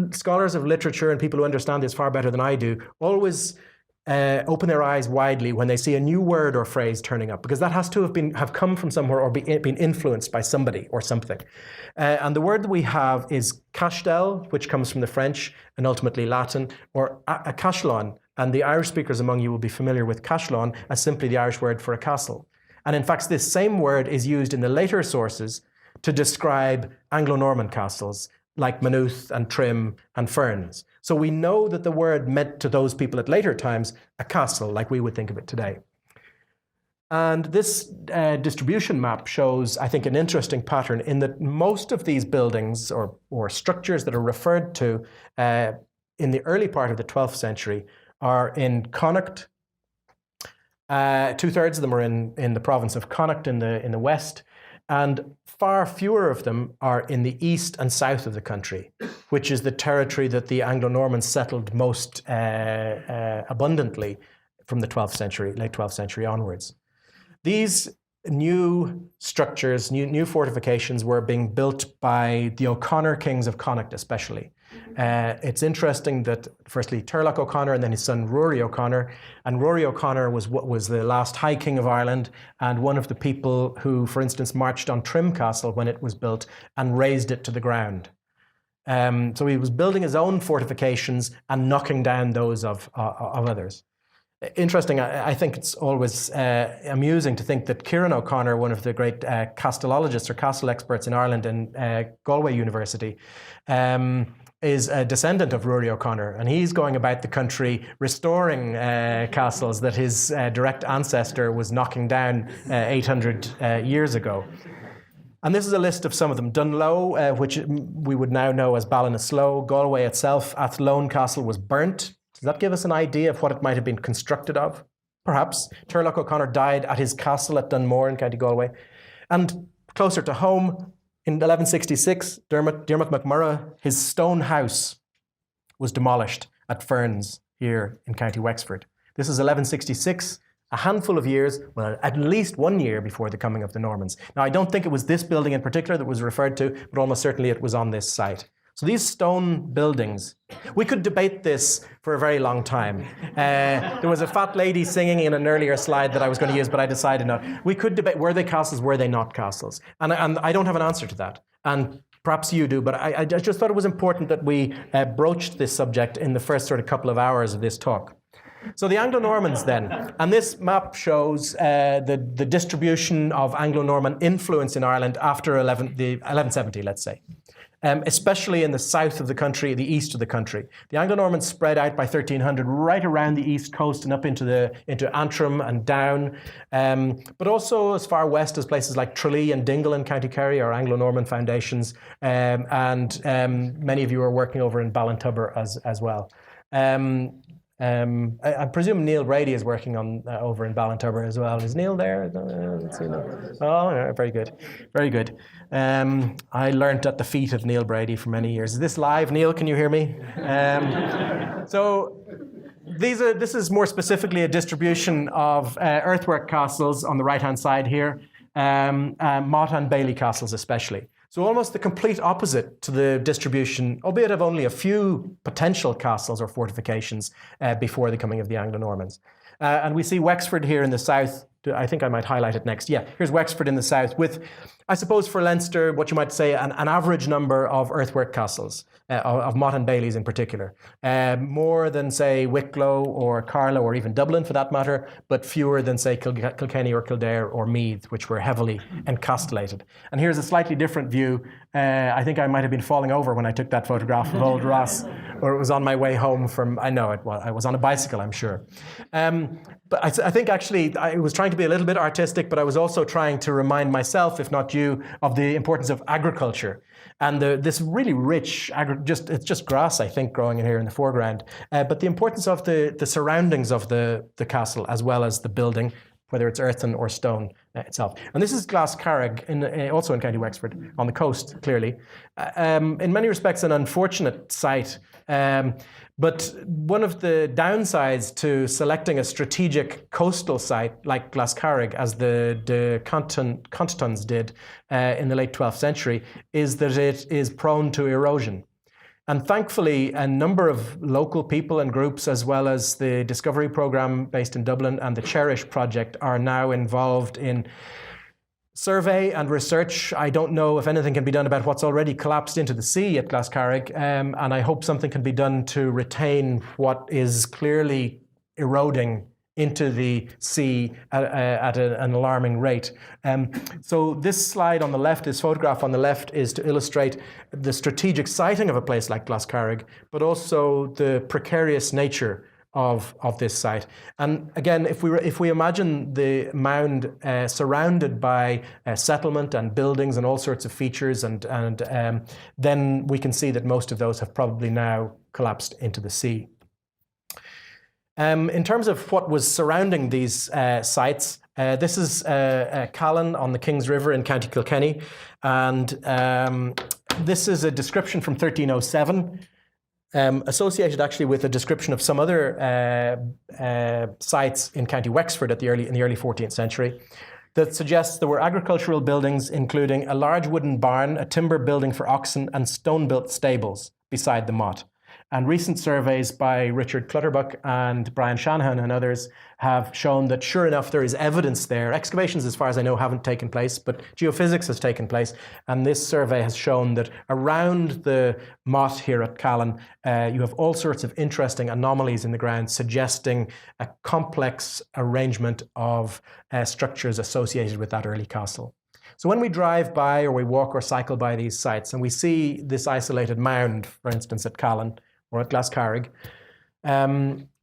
[SPEAKER 1] scholars of literature and people who understand this far better than I do always open their eyes widely when they see a new word or phrase turning up, because that has to have come from somewhere or been influenced by somebody or something. And the word that we have is castel, which comes from the French and ultimately Latin, or a castelán. And the Irish speakers among you will be familiar with castelán as simply the Irish word for a castle. And in fact, this same word is used in the later sources to describe Anglo-Norman castles, like Maynooth and Trim and Ferns. So we know that the word meant to those people at later times a castle, like we would think of it today. And this distribution map shows, I think, an interesting pattern in that most of these buildings or structures that are referred to in the early part of the 12th century are in Connacht. Two-thirds of them are in the province of Connacht in the west. And far fewer of them are in the east and south of the country, which is the territory that the Anglo-Normans settled most abundantly from the 12th century, late 12th century onwards. These new structures, new fortifications were being built by the O'Connor kings of Connacht especially. It's interesting that firstly Turlough O'Connor and then his son Rory O'Connor, and Rory O'Connor was the last High King of Ireland and one of the people who, for instance, marched on Trim Castle when it was built and razed it to the ground. So he was building his own fortifications and knocking down those of others. Interesting, I think it's always amusing to think that Kieran O'Connor, one of the great castellologists or castle experts in Ireland in Galway University, is a descendant of Rory O'Connor, and he's going about the country restoring castles that his direct ancestor was knocking down 800 years ago. And this is a list of some of them. Dunlow, which we would now know as Ballinasloe, Galway itself, Athlone Castle was burnt. Does that give us an idea of what it might have been constructed of? Perhaps. Turlough O'Connor died at his castle at Dunmore in County Galway. And closer to home, in 1166, Dermot MacMurrough, his stone house was demolished at Ferns here in County Wexford. This is 1166, a handful of years, well, at least 1 year before the coming of the Normans. Now, I don't think it was this building in particular that was referred to, but almost certainly it was on this site. So these stone buildings, we could debate this for a very long time. There was a fat lady singing in an earlier slide that I was going to use, but I decided not. We could debate, were they castles, were they not castles? And I don't have an answer to that. And perhaps you do, but I just thought it was important that we broached this subject in the first sort of couple of hours of this talk. So the Anglo-Normans then, and this map shows the distribution of Anglo-Norman influence in Ireland after 1170, let's say. especially in the south of the country, the east of the country. The Anglo-Normans spread out by 1300 right around the east coast and up into Antrim and down, but also as far west as places like Tralee and Dingle in County Kerry are Anglo-Norman foundations, and many of you are working over in Ballintubber as well. I presume Neil Brady is working on over in Ballintubber as well. Is Neil there? Let's see. Oh, yeah, very good, very good. I learnt at the feet of Neil Brady for many years. Is this live, Neil? Can you hear me? So this is more specifically a distribution of earthwork castles on the right-hand side here, Motte and Bailey castles especially. So almost the complete opposite to the distribution, albeit of only a few potential castles or fortifications before the coming of the Anglo-Normans. And we see Wexford here in the south. I think I might highlight it next. Yeah, here's Wexford in the south with, I suppose for Leinster, what you might say an average number of earthwork castles, of Motte and Baileys in particular. More than, say, Wicklow or Carlow or even Dublin for that matter, but fewer than, say, Kilkenny or Kildare or Meath, which were heavily encastellated. And here's a slightly different view. I think I might have been falling over when I took that photograph of Old Ross, or it was on my way home from, I was on a bicycle, I'm sure. But I think actually I was trying to be a little bit artistic, but I was also trying to remind myself, if not you, of the importance of agriculture and this really rich, it's just grass, I think, growing in here in the foreground. But the importance of the surroundings of the castle as well as the building, whether it's earthen or stone itself. And this is Glascarrig, also in County Wexford, on the coast, clearly. In many respects, an unfortunate site. But one of the downsides to selecting a strategic coastal site like Glascarrig, as the Contons did in the late 12th century, is that it is prone to erosion. And thankfully, a number of local people and groups, as well as the Discovery Programme based in Dublin and the Cherish project, are now involved in survey and research. I don't know if anything can be done about what's already collapsed into the sea at Glascarrig, and I hope something can be done to retain what is clearly eroding into the sea at an alarming rate. So this slide on the left, this photograph on the left, is to illustrate the strategic siting of a place like Glascarrig, but also the precarious nature of this site. And again, if we imagine the mound surrounded by settlement and buildings and all sorts of features, and then we can see that most of those have probably now collapsed into the sea. In terms of what was surrounding these sites, this is Callan on the King's River in County Kilkenny, and this is a description from 1307, associated actually with a description of some other sites in County Wexford in the early 14th century, that suggests there were agricultural buildings, including a large wooden barn, a timber building for oxen, and stone-built stables beside the motte. And recent surveys by Richard Clutterbuck and Brian Shanahan and others have shown that, sure enough, there is evidence there. Excavations, as far as I know, haven't taken place, but geophysics has taken place. And this survey has shown that around the motte here at Callan, you have all sorts of interesting anomalies in the ground, suggesting a complex arrangement of structures associated with that early castle. So when we drive by or we walk or cycle by these sites and we see this isolated mound, for instance, at Callan, or at Glascarrig,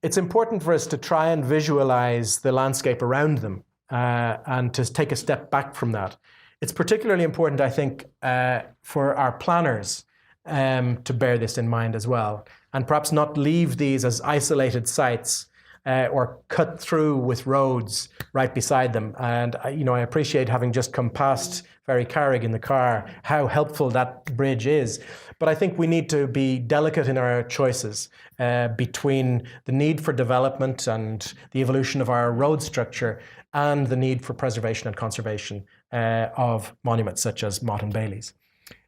[SPEAKER 1] it's important for us to try and visualize the landscape around them and to take a step back from that. It's particularly important, I think, for our planners to bear this in mind as well, and perhaps not leave these as isolated sites or cut through with roads right beside them. And I appreciate, having just come past Ferry Carrig in the car, how helpful that bridge is. But I think we need to be delicate in our choices between the need for development and the evolution of our road structure and the need for preservation and conservation of monuments such as Motte and Bailey's.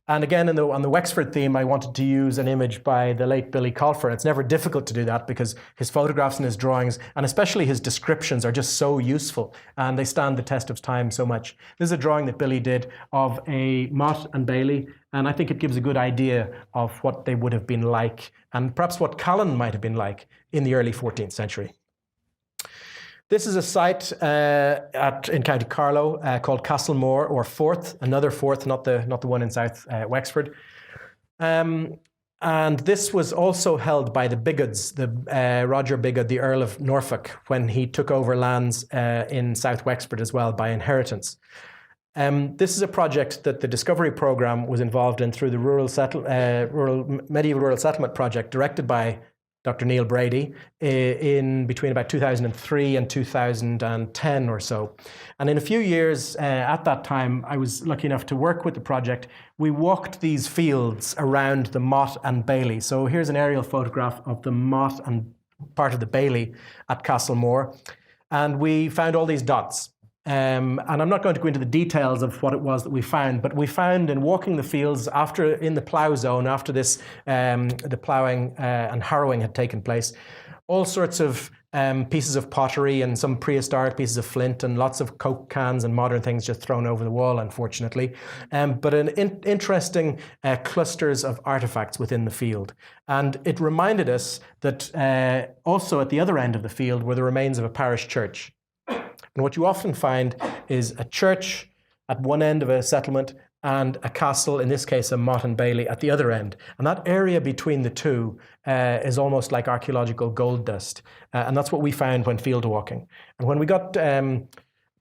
[SPEAKER 1] And again, on the Wexford theme, I wanted to use an image by the late Billy Colfer. It's never difficult to do that because his photographs and his drawings, and especially his descriptions, are just so useful and they stand the test of time so much. This is a drawing that Billy did of a Motte and Bailey, and I think it gives a good idea of what they would have been like, and perhaps what Callan might have been like in the early 14th century. This is a site in County Carlow called Castlemore, or Forth, another Forth, not the one in South Wexford. And this was also held by the Bigoods, Roger Bigod, the Earl of Norfolk, when he took over lands in South Wexford as well by inheritance. This is a project that the Discovery Programme was involved in through the Medieval Rural Settlement Project, directed by Dr. Neil Brady in between about 2003 and 2010 or so. And in a few years at that time, I was lucky enough to work with the project. We walked these fields around the Mott and Bailey. So here's an aerial photograph of the Mott and part of the Bailey at Castlemore. And we found all these dots. And I'm not going to go into the details of what it was that we found, but we found in walking the fields in the plough zone, after this, the ploughing and harrowing had taken place, all sorts of pieces of pottery and some prehistoric pieces of flint and lots of Coke cans and modern things just thrown over the wall, unfortunately. But interesting clusters of artifacts within the field. And it reminded us that also at the other end of the field were the remains of a parish church. And what you often find is a church at one end of a settlement and a castle, in this case a Mott and Bailey, at the other end. And that area between the two is almost like archaeological gold dust. And that's what we found when field walking. And when we got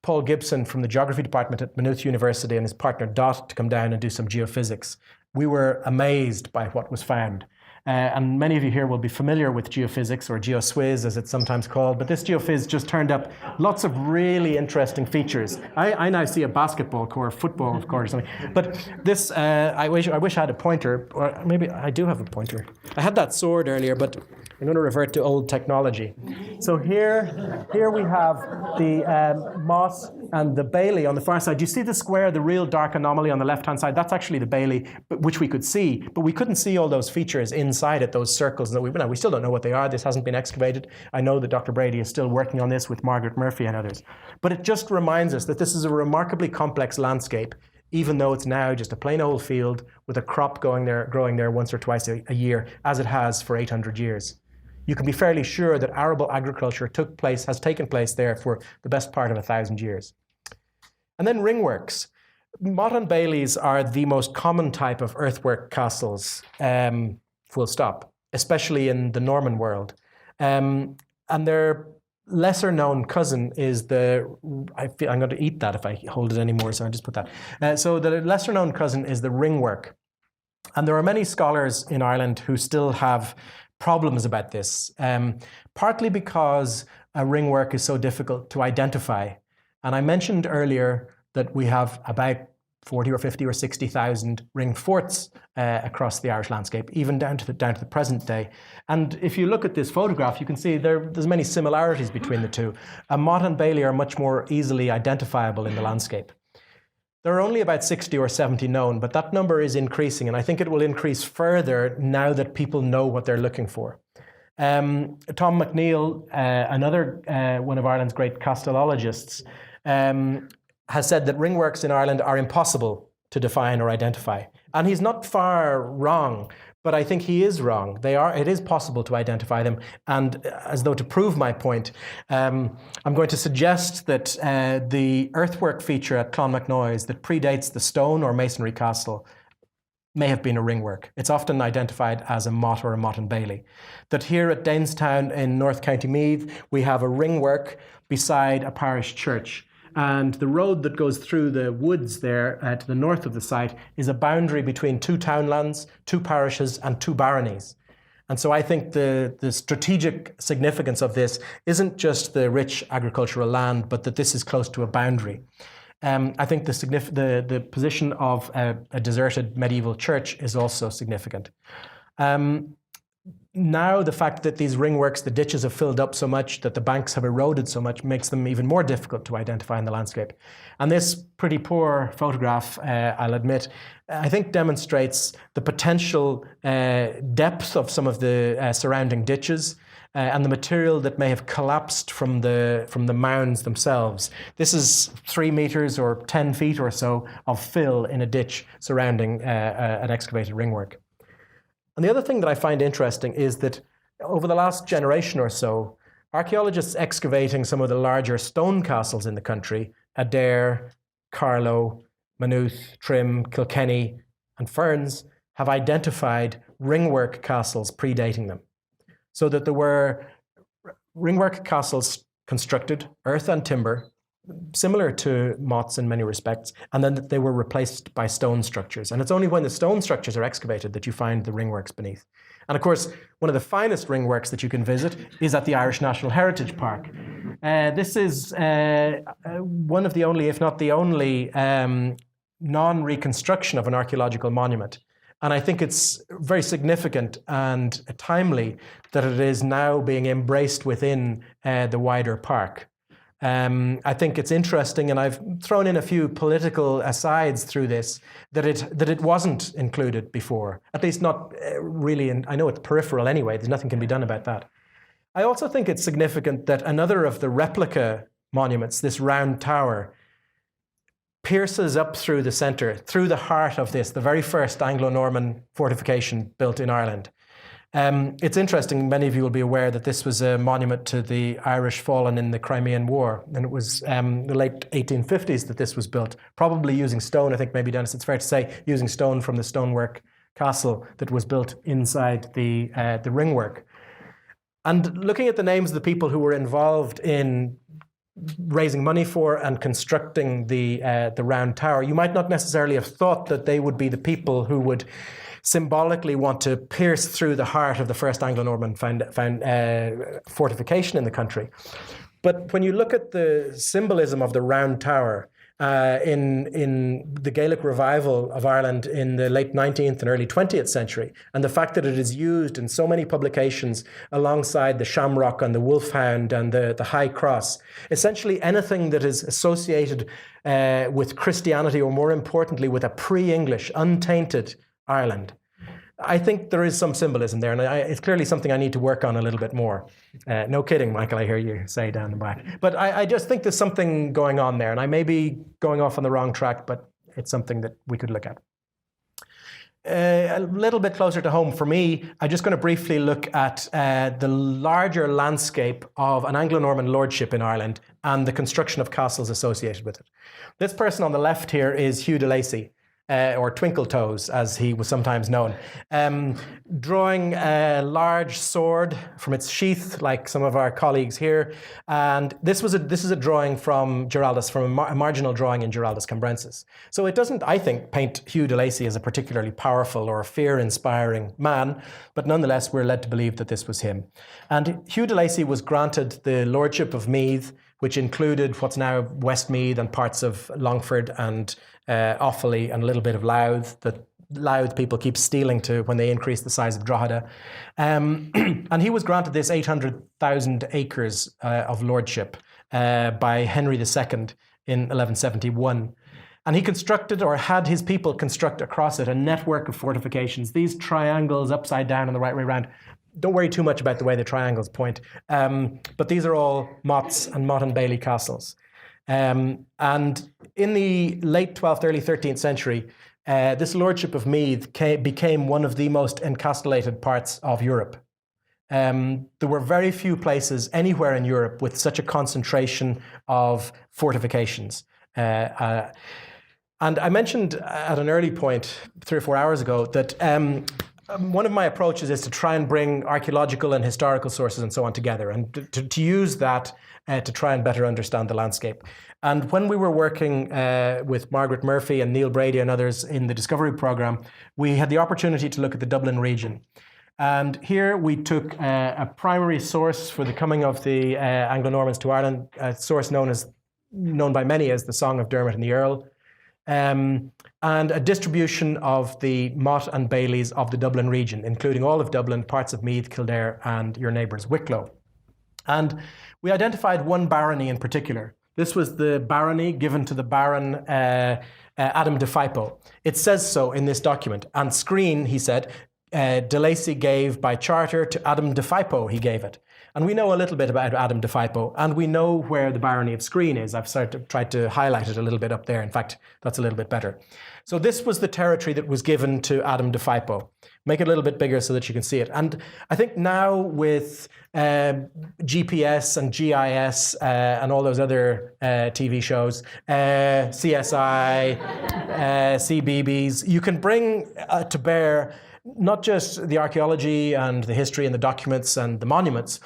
[SPEAKER 1] Paul Gibson from the geography department at Maynooth University and his partner Dot to come down and do some geophysics, we were amazed by what was found. And many of you here will be familiar with geophysics, or geoswiz as it's sometimes called, but this geophys just turned up lots of really interesting features. I now see a basketball court, football of course, or something. But this, I wish I had a pointer, or maybe I do have a pointer. I had that sword earlier, but I'm going to revert to old technology. So here we have the Mott and the Bailey on the far side. Do you see the square, the real dark anomaly on the left-hand side? That's actually the Bailey, which we could see, but we couldn't see all those features inside it, those circles. And we still don't know what they are. This hasn't been excavated. I know that Dr. Brady is still working on this with Margaret Murphy and others. But it just reminds us that this is a remarkably complex landscape, even though it's now just a plain old field with a crop growing there once or twice a year, as it has for 800 years. You can be fairly sure that arable agriculture has taken place there for the best part of 1,000 years. And then ringworks. Mott and Baileys are the most common type of earthwork castles, full stop, especially in the Norman world. And their lesser known cousin is I'm going to eat that if I hold it anymore, so I just put that. So the lesser known cousin is the ringwork. And there are many scholars in Ireland who still have problems about this, partly because a ringwork is so difficult to identify. And I mentioned earlier that we have about 40 or 50 or 60,000 ring forts across the Irish landscape, even down to the present day. And if you look at this photograph, you can see there's many similarities between the two. A Mott and Bailey are much more easily identifiable in the landscape. There are only about 60 or 70 known, but that number is increasing, and I think it will increase further now that people know what they're looking for. Tom McNeill, another one of Ireland's great castellologists, has said that ringworks in Ireland are impossible to define or identify. And he's not far wrong, but I think he is wrong. It is possible to identify them. And as though to prove my point, I'm going to suggest that the earthwork feature at Clonmacnoise that predates the stone or masonry castle may have been a ringwork. It's often identified as a Mott or a Mott and Bailey. That here at Danestown in North County Meath, we have a ringwork beside a parish church. And the road that goes through the woods there to the north of the site is a boundary between two townlands, two parishes, and two baronies. And so I think the strategic significance of this isn't just the rich agricultural land, but that this is close to a boundary. I think the position of a deserted medieval church is also significant. Now the fact that these ringworks, the ditches have filled up so much, that the banks have eroded so much, makes them even more difficult to identify in the landscape. And this pretty poor photograph, I'll admit, I think demonstrates the potential depth of some of the surrounding ditches and the material that may have collapsed from the mounds themselves. This is 3 meters or 10 feet or so of fill in a ditch surrounding an excavated ringwork. And the other thing that I find interesting is that over the last generation or so, archaeologists excavating some of the larger stone castles in the country, Adare, Carlow, Maynooth, Trim, Kilkenny, and Ferns, have identified ringwork castles predating them. So that there were ringwork castles constructed, earth and timber, similar to mottes in many respects, and then they were replaced by stone structures. And it's only when the stone structures are excavated that you find the ringworks beneath. And of course, one of the finest ringworks that you can visit is at the Irish National Heritage Park. This is one of the only, if not the only, non-reconstruction of an archaeological monument. And I think it's very significant and timely that it is now being embraced within the wider park. I think it's interesting, and I've thrown in a few political asides through this, that it wasn't included before, at least not really, and I know it's peripheral anyway, there's nothing can be done about that. I also think it's significant that another of the replica monuments, this round tower, pierces up through the centre, through the heart of this, the very first Anglo-Norman fortification built in Ireland. It's interesting, many of you will be aware that this was a monument to the Irish fallen in the Crimean War, and it was the late 1850s that this was built, probably using stone. I think maybe, Dennis, it's fair to say, using stone from the stonework castle that was built inside the ringwork. And looking at the names of the people who were involved in raising money for and constructing the round tower, you might not necessarily have thought that they would be the people who would symbolically want to pierce through the heart of the first Anglo-Norman fortification in the country. But when you look at the symbolism of the round tower in the Gaelic revival of Ireland in the late 19th and early 20th century, and the fact that it is used in so many publications alongside the shamrock and the wolfhound and the high cross, essentially anything that is associated with Christianity, or more importantly, with a pre-English, untainted Ireland. I think there is some symbolism there, and it's clearly something I need to work on a little bit more. No kidding, Michael, I hear you say down the back. But I just think there's something going on there, and I may be going off on the wrong track, but it's something that we could look at. A little bit closer to home for me, I'm just going to briefly look at the larger landscape of an Anglo-Norman lordship in Ireland and the construction of castles associated with it. This person on the left here is Hugh de Lacy, or Twinkle Toes, as he was sometimes known, drawing a large sword from its sheath, like some of our colleagues here. And this is a drawing from Giraldus, from a marginal drawing in Giraldus Cambrensis. So it doesn't, I think, paint Hugh de Lacy as a particularly powerful or fear-inspiring man, but nonetheless, we're led to believe that this was him. And Hugh de Lacy was granted the lordship of Meath, which included what's now Westmeath and parts of Longford and Offaly and a little bit of Louth, that Louth people keep stealing to when they increase the size of Drogheda. And he was granted this 800,000 acres of lordship by Henry II in 1171. And he constructed, or had his people construct across it, a network of fortifications, these triangles upside down and the right way around. Don't worry too much about the way the triangles point. But these are all mottes and Mott and Bailey castles. And in the late 12th, early 13th century, this lordship of Meath became one of the most encastellated parts of Europe. There were very few places anywhere in Europe with such a concentration of fortifications. And I mentioned at an early point, 3 or 4 hours ago, that one of my approaches is to try and bring archaeological and historical sources and so on together, and to use that to try and better understand the landscape. And when we were working with Margaret Murphy and Neil Brady and others in the Discovery Programme, we had the opportunity to look at the Dublin region. And here we took a primary source for the coming of the Anglo-Normans to Ireland, a source known by many as the Song of Dermot and the Earl, and a distribution of the Mott and Baileys of the Dublin region, including all of Dublin, parts of Meath, Kildare, and your neighbours Wicklow. And we identified one barony in particular. This was the barony given to the Baron Adam de Fipo. It says so in this document. And Screen, he said, de Lacy gave by charter to Adam de Fipo, he gave it. And we know a little bit about Adam de Fypo, and we know where the barony of Skreen is. I've tried to highlight it a little bit up there. In fact, that's a little bit better. So this was the territory that was given to Adam de Fypo. Make it a little bit bigger so that you can see it. And I think now with GPS and GIS and all those other TV shows, CSI, CBeebies, you can bring to bear not just the archaeology and the history and the documents and the monuments,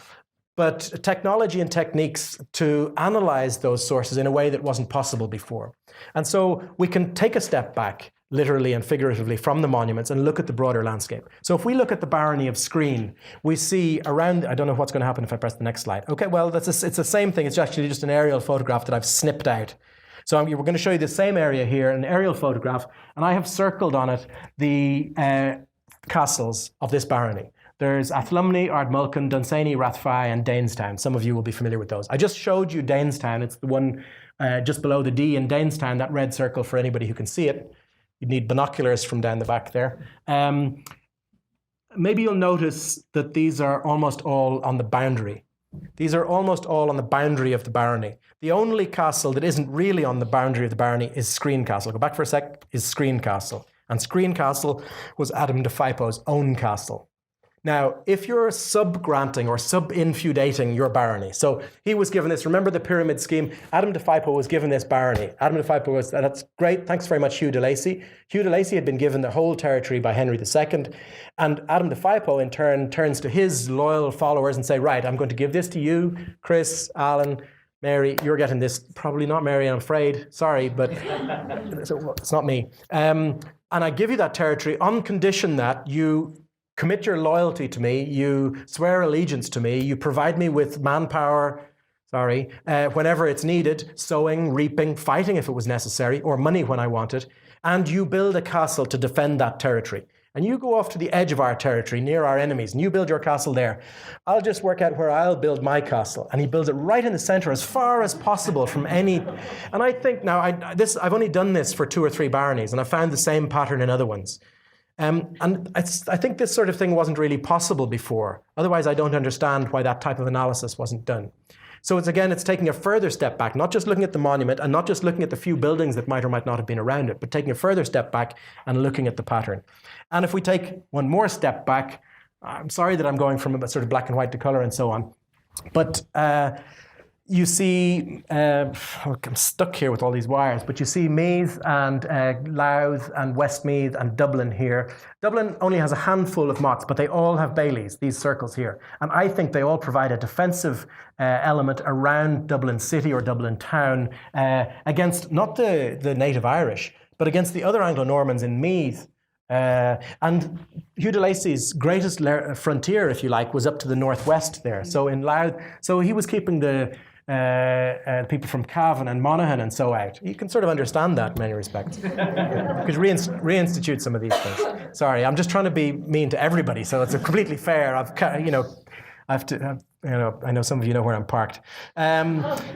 [SPEAKER 1] but technology and techniques to analyze those sources in a way that wasn't possible before. And so we can take a step back, literally and figuratively, from the monuments and look at the broader landscape. So if we look at the barony of Skreen, we see around, I don't know what's going to happen if I press the next slide. Okay, well, it's the same thing. It's actually just an aerial photograph that I've snipped out. So we're going to show you the same area here, an aerial photograph, and I have circled on it the castles of this barony. There's Athlumney, Ardmulken, Dunsany, Rathfy, and Danestown. Some of you will be familiar with those. I just showed you Danestown. It's the one just below the D in Danestown, that red circle for anybody who can see it. You'd need binoculars from down the back there. Maybe you'll notice that these are almost all on the boundary. These are almost all on the boundary of the barony. The only castle that isn't really on the boundary of the barony is Skreen Castle. Go back for a sec, is Skreen Castle. And Skreen Castle was Adam de Fypo's own castle. Now, if you're sub-granting or sub-infeudating your barony, so he was given this, remember the pyramid scheme? Adam de Fypo was given this barony. Adam de Fypo was, that's great, thanks very much, Hugh de Lacy. Hugh de Lacy had been given the whole territory by Henry II, and Adam de Fypo in turn turns to his loyal followers and say, right, I'm going to give this to you, Chris, Alan, Mary, you're getting this. Probably not Mary, I'm afraid. Sorry, but it's not me. And I give you that territory on condition that you commit your loyalty to me, you swear allegiance to me, you provide me with manpower, whenever it's needed, sowing, reaping, fighting if it was necessary, or money when I want it, and you build a castle to defend that territory. And you go off to the edge of our territory, near our enemies, and you build your castle there. I'll just work out where I'll build my castle. And he builds it right in the center, as far as possible from any... And I think now, I've only done this for 2 or 3 baronies, and I've found the same pattern in other ones. And I think this sort of thing wasn't really possible before. Otherwise, I don't understand why that type of analysis wasn't done. So it's taking a further step back, not just looking at the monument and not just looking at the few buildings that might or might not have been around it, but taking a further step back and looking at the pattern. And if we take one more step back, I'm sorry that I'm going from a sort of black and white to color and so on, but you see, I'm stuck here with all these wires, but you see Meath and Louth and Westmeath and Dublin here. Dublin only has a handful of motts, but they all have baileys, these circles here. And I think they all provide a defensive element around Dublin city or Dublin town against not the native Irish, but against the other Anglo-Normans in Meath. And Hugh de Lacy's greatest frontier, if you like, was up to the northwest there. So in Louth, so he was keeping the people from Cavan and Monaghan and so out. You can sort of understand that in many respects. You could reinstitute some of these things. Sorry, I'm just trying to be mean to everybody, so it's completely fair. I know some of you know where I'm parked. I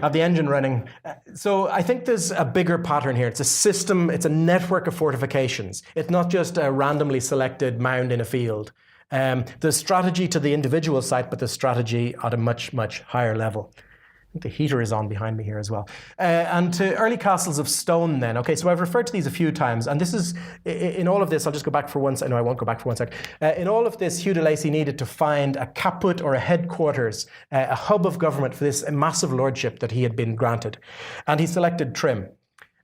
[SPEAKER 1] have the engine running. So I think there's a bigger pattern here. It's a system, it's a network of fortifications. It's not just a randomly selected mound in a field. There's strategy to the individual site, but there's strategy at a much, much higher level. I think the heater is on behind me here as well. And to early castles of stone then. Okay, so I've referred to these a few times, and this is, in all of this, I'll just go back for one second. No, I won't go back for one second. In all of this, Hugh de Lacy needed to find a caput or a headquarters, a hub of government for this massive lordship that he had been granted. And he selected Trim,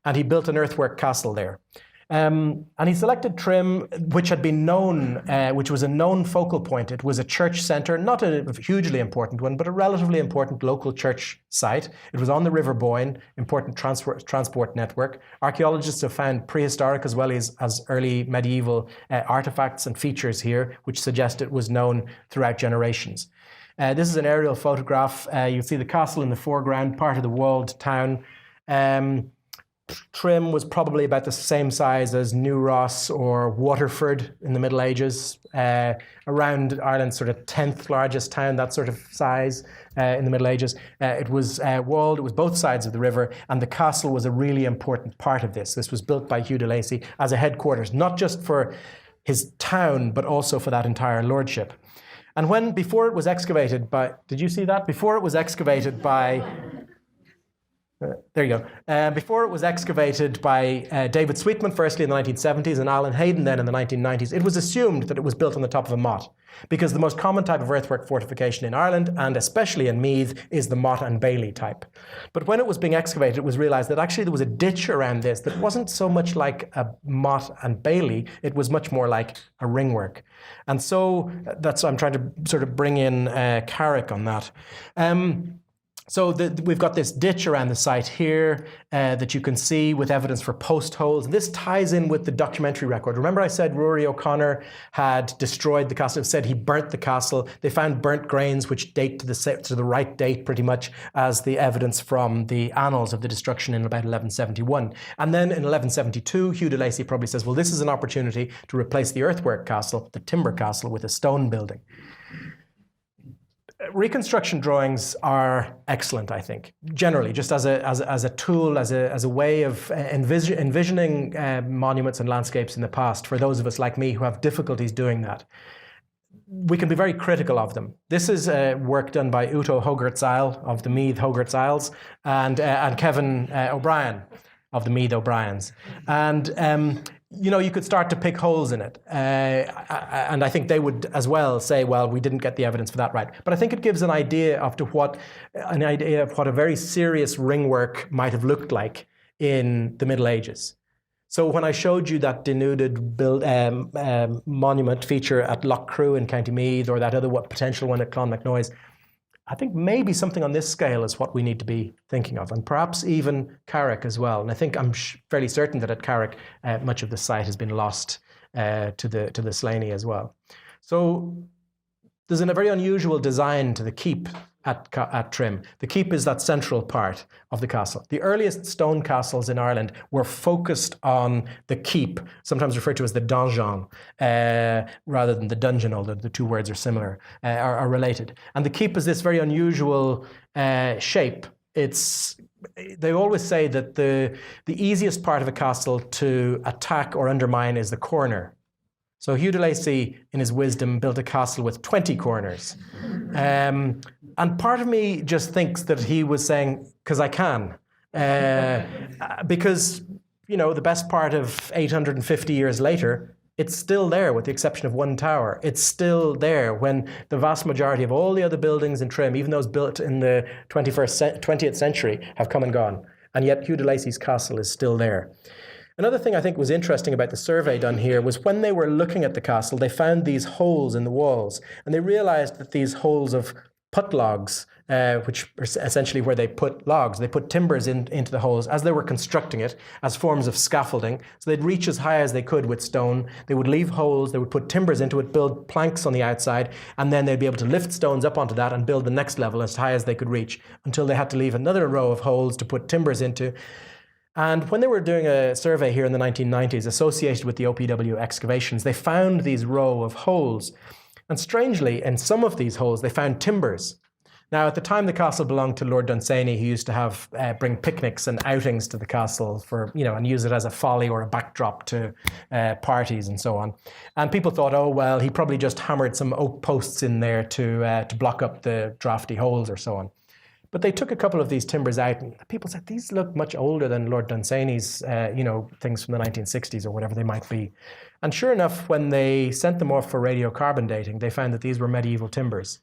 [SPEAKER 1] and he built an earthwork castle there. And he selected Trim, which had been known, which was a known focal point. It was a church centre, not a hugely important one, but a relatively important local church site. It was on the River Boyne, important transport network. Archaeologists have found prehistoric as well as early medieval artifacts and features here, which suggest it was known throughout generations. This is an aerial photograph. You see the castle in the foreground, part of the walled town. Trim was probably about the same size as New Ross or Waterford in the Middle Ages, around Ireland's sort of 10th largest town, that sort of size in the Middle Ages. It was walled, it was both sides of the river, and the castle was a really important part of this. This was built by Hugh de Lacy as a headquarters, not just for his town, but also for that entire lordship. And before it was excavated by, did you see that? Before it was excavated by, there you go. Before it was excavated by David Sweetman, firstly in the 1970s, and Alan Hayden then in the 1990s, it was assumed that it was built on the top of a motte, because the most common type of earthwork fortification in Ireland, and especially in Meath, is the motte and bailey type. But when it was being excavated, it was realised that actually there was a ditch around this that wasn't so much like a motte and bailey, it was much more like a ringwork. And so I'm trying to sort of bring in Carrick on that. So we've got this ditch around the site here that you can see with evidence for post holes. This ties in with the documentary record. Remember I said Rory O'Connor had destroyed the castle, said he burnt the castle. They found burnt grains which date to the right date pretty much as the evidence from the annals of the destruction in about 1171. And then in 1172, Hugh de Lacy probably says, well, this is an opportunity to replace the earthwork castle, the timber castle, with a stone building. Reconstruction drawings are excellent, I think, generally, just as a tool, as a way of envisioning monuments and landscapes in the past. For those of us like me who have difficulties doing that, we can be very critical of them. This is work done by Uto Hogarth-Isle of the Meath Hogarth-Isles and Kevin O'Brien of the Meath O'Briens. And you could start to pick holes in it. And I think they would as well say, well, we didn't get the evidence for that right. But I think it gives an idea of what a very serious ringwork might have looked like in the Middle Ages. So when I showed you that denuded monument feature at Lough Crew in County Meath, or that other potential one at Clonmacnoise, I think maybe something on this scale is what we need to be thinking of, and perhaps even Carrick as well. And I think I'm fairly certain that at Carrick, much of the site has been lost to the Slaney as well. So there's a very unusual design to the keep at Trim. The keep is that central part of the castle. The earliest stone castles in Ireland were focused on the keep, sometimes referred to as the donjon, rather than the dungeon, although the two words are similar, are related. And the keep is this very unusual shape. They always say that the easiest part of a castle to attack or undermine is the corner. So Hugh de Lacy, in his wisdom, built a castle with 20 corners. And part of me just thinks that he was saying, because I can. Because, the best part of 850 years later, it's still there with the exception of one tower. It's still there when the vast majority of all the other buildings in Trim, even those built in the 20th century, have come and gone. And yet Hugh de Lacy's castle is still there. Another thing I think was interesting about the survey done here was when they were looking at the castle, they found these holes in the walls, and they realized that these holes of put logs, which are essentially where they put logs, they put timbers into the holes as they were constructing it as forms of scaffolding. So they'd reach as high as they could with stone. They would leave holes, they would put timbers into it, build planks on the outside, and then they'd be able to lift stones up onto that and build the next level as high as they could reach until they had to leave another row of holes to put timbers into. And when they were doing a survey here in the 1990s associated with the OPW excavations, they found these row of holes. And strangely, in some of these holes, they found timbers. Now, at the time, the castle belonged to Lord Dunsany, who used to have bring picnics and outings to the castle for, and use it as a folly or a backdrop to parties and so on. And people thought, oh, well, he probably just hammered some oak posts in there to block up the drafty holes or so on. But they took a couple of these timbers out, and people said, these look much older than Lord Dunsany's, things from the 1960s or whatever they might be. And sure enough, when they sent them off for radiocarbon dating, they found that these were medieval timbers.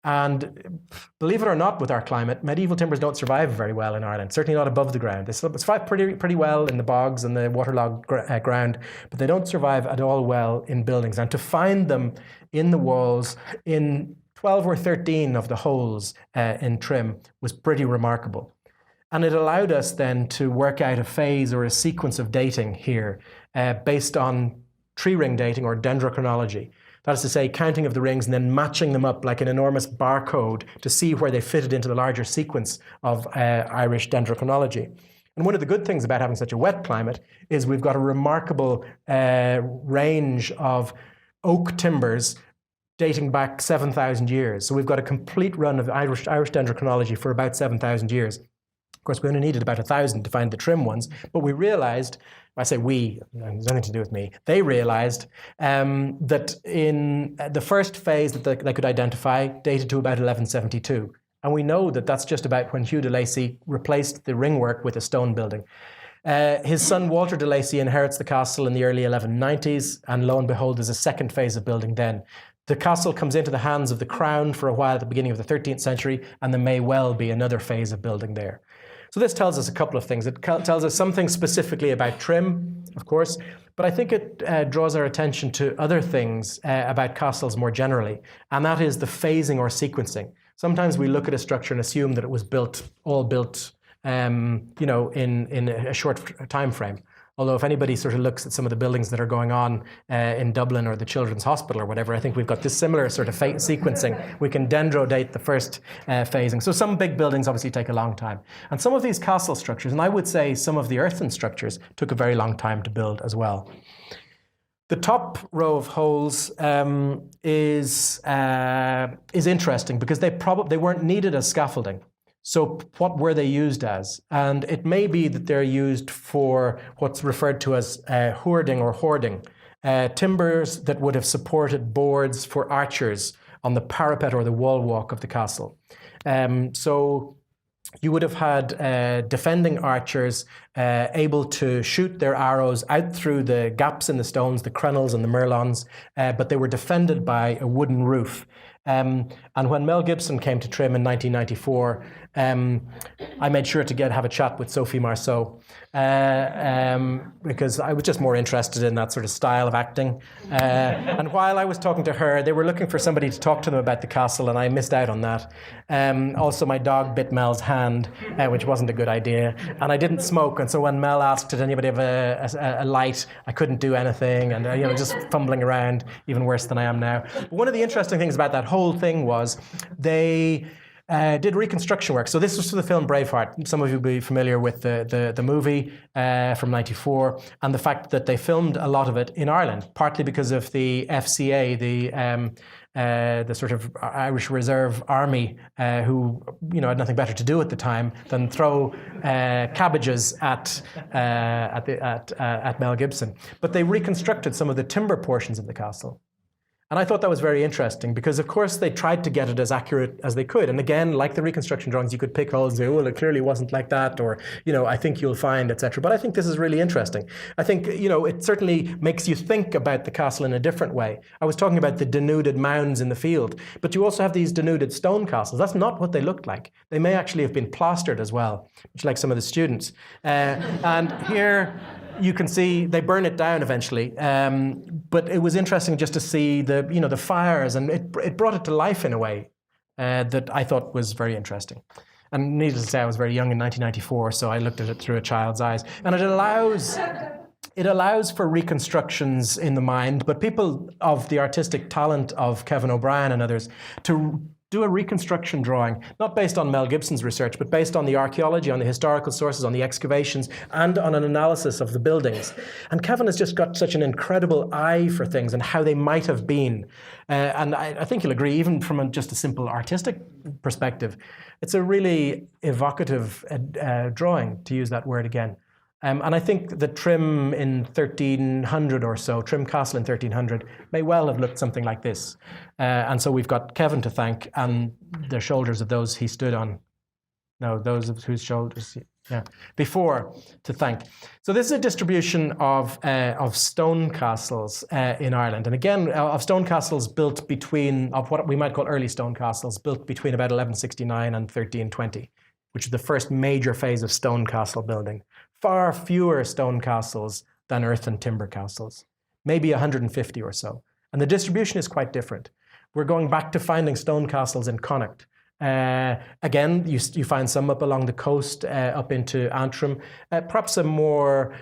[SPEAKER 1] And believe it or not, with our climate, medieval timbers don't survive very well in Ireland, certainly not above the ground. They survive pretty well in the bogs and the waterlogged ground, but they don't survive at all well in buildings. And to find them in the walls, in 12 or 13 of the holes in Trim was pretty remarkable. And it allowed us then to work out a phase or a sequence of dating here based on tree ring dating or dendrochronology. That is to say, counting of the rings and then matching them up like an enormous barcode to see where they fitted into the larger sequence of Irish dendrochronology. And one of the good things about having such a wet climate is we've got a remarkable range of oak timbers dating back 7,000 years. So we've got a complete run of Irish dendrochronology for about 7,000 years. course, we only needed about 1,000 to find the trim ones, but we realized, I say we, it has nothing to do with me, they realized that in the first phase that they could identify dated to about 1172. And we know that that's just about when Hugh de Lacy replaced the ringwork with a stone building. His son Walter de Lacy inherits the castle in the early 1190s, and lo and behold, there's a second phase of building then. The castle comes into the hands of the crown for a while at the beginning of the 13th century, and there may well be another phase of building there. So this tells us a couple of things. It tells us something specifically about trim, of course, but I think it draws our attention to other things about castles more generally, and that is the phasing or sequencing. Sometimes we look at a structure and assume that it was all built, in a short time frame. Although if anybody sort of looks at some of the buildings that are going on in Dublin or the Children's Hospital or whatever, I think we've got this similar sort of sequencing. We can dendrodate the first phasing. So some big buildings obviously take a long time. And some of these castle structures, and I would say some of the earthen structures, took a very long time to build as well. The top row of holes is interesting because they weren't needed as scaffolding. So what were they used as? And it may be that they're used for what's referred to as hoarding or hoarding, timbers that would have supported boards for archers on the parapet or the wall walk of the castle. So you would have had defending archers able to shoot their arrows out through the gaps in the stones, the crenels and the merlons, but they were defended by a wooden roof. And when Mel Gibson came to Trim in 1994, I made sure to have a chat with Sophie Marceau because I was just more interested in that sort of style of acting. And while I was talking to her, they were looking for somebody to talk to them about the castle, and I missed out on that. Also, my dog bit Mel's hand, which wasn't a good idea. And I didn't smoke, and so when Mel asked, did anybody have a light, I couldn't do anything, and just fumbling around, even worse than I am now. But one of the interesting things about that whole thing was they did reconstruction work. So this was for the film Braveheart. Some of you will be familiar with the movie from '94 and the fact that they filmed a lot of it in Ireland, partly because of the FCA, the sort of Irish Reserve Army, who had nothing better to do at the time than throw cabbages at Mel Gibson. But they reconstructed some of the timber portions of the castle. And I thought that was very interesting because, of course, they tried to get it as accurate as they could. And again, like the reconstruction drawings, you could pick holes and say, well, it clearly wasn't like that, or, I think you'll find, etc. But I think this is really interesting. I think, it certainly makes you think about the castle in a different way. I was talking about the denuded mounds in the field, but you also have these denuded stone castles. That's not what they looked like. They may actually have been plastered as well, much like some of the students. And here you can see they burn it down eventually. But it was interesting just to see the fires, and it brought it to life in a way that I thought was very interesting. And needless to say, I was very young in 1994, so I looked at it through a child's eyes. And it allows for reconstructions in the mind, but people of the artistic talent of Kevin O'Brien and others to do a reconstruction drawing, not based on Mel Gibson's research, but based on the archaeology, on the historical sources, on the excavations, and on an analysis of the buildings. And Kevin has just got such an incredible eye for things and how they might have been. And I think you'll agree, even from just a simple artistic perspective, it's a really evocative drawing, to use that word again. And I think the Trim in 1300 or so, Trim Castle in 1300, may well have looked something like this. And so we've got Kevin to thank and the shoulders of those he stood on. No, those of whose shoulders, before to thank. So this is a distribution of stone castles in Ireland. And again, of stone castles built of what we might call early stone castles, built between about 1169 and 1320, which is the first major phase of stone castle building. Far fewer stone castles than earth and timber castles, maybe 150 or so. And the distribution is quite different. We're going back to finding stone castles in Connacht. Again, you find some up along the coast, up into Antrim, perhaps a more,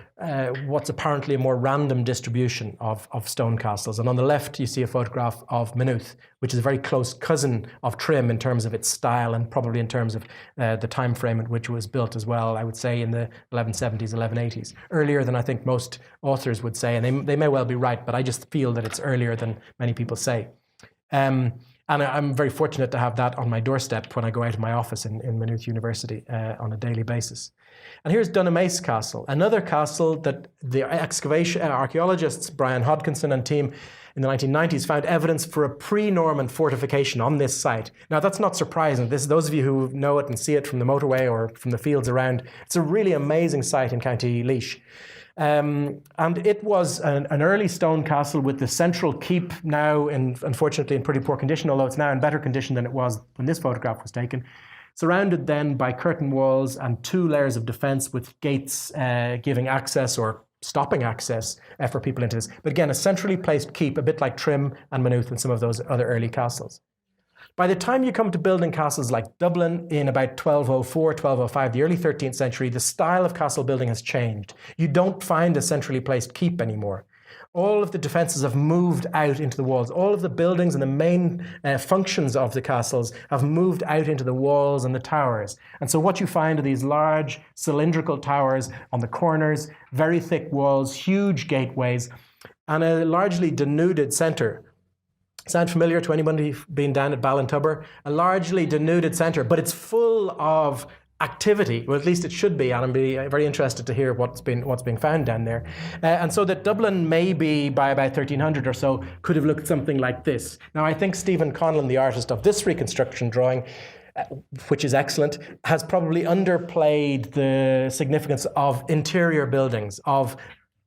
[SPEAKER 1] what's apparently a more random distribution of stone castles. And on the left, you see a photograph of Maynooth, which is a very close cousin of Trim in terms of its style and probably in terms of the time frame at which it was built as well, I would say in the 1170s, 1180s. Earlier than I think most authors would say, and they may well be right, but I just feel that it's earlier than many people say. And I'm very fortunate to have that on my doorstep when I go out of my office in Maynooth University on a daily basis. And here's Dunamis Castle, another castle that the excavation archaeologists, Brian Hodkinson and team in the 1990s, found evidence for a pre-Norman fortification on this site. Now, that's not surprising. Those of you who know it and see it from the motorway or from the fields around, it's a really amazing site in County Laois. And it was an early stone castle with the central keep, now unfortunately in pretty poor condition, although it's now in better condition than it was when this photograph was taken. Surrounded then by curtain walls and 2 layers of defence with gates giving access or stopping access for people into this. But again, a centrally placed keep, a bit like Trim and Maynooth and some of those other early castles. By the time you come to building castles like Dublin in about 1204, 1205, the early 13th century, the style of castle building has changed. You don't find a centrally placed keep anymore. All of the defences have moved out into the walls. All of the buildings and the main functions of the castles have moved out into the walls and the towers. And so what you find are these large cylindrical towers on the corners, very thick walls, huge gateways, and a largely denuded centre. Sound familiar to anybody being down at Ballintubber? A largely denuded centre, but it's full of activity, or at least it should be, and I'm very interested to hear what's being found down there. And so that Dublin, maybe by about 1300 or so, could have looked something like this. Now, I think Stephen Conlon, the artist of this reconstruction drawing, which is excellent, has probably underplayed the significance of interior buildings, of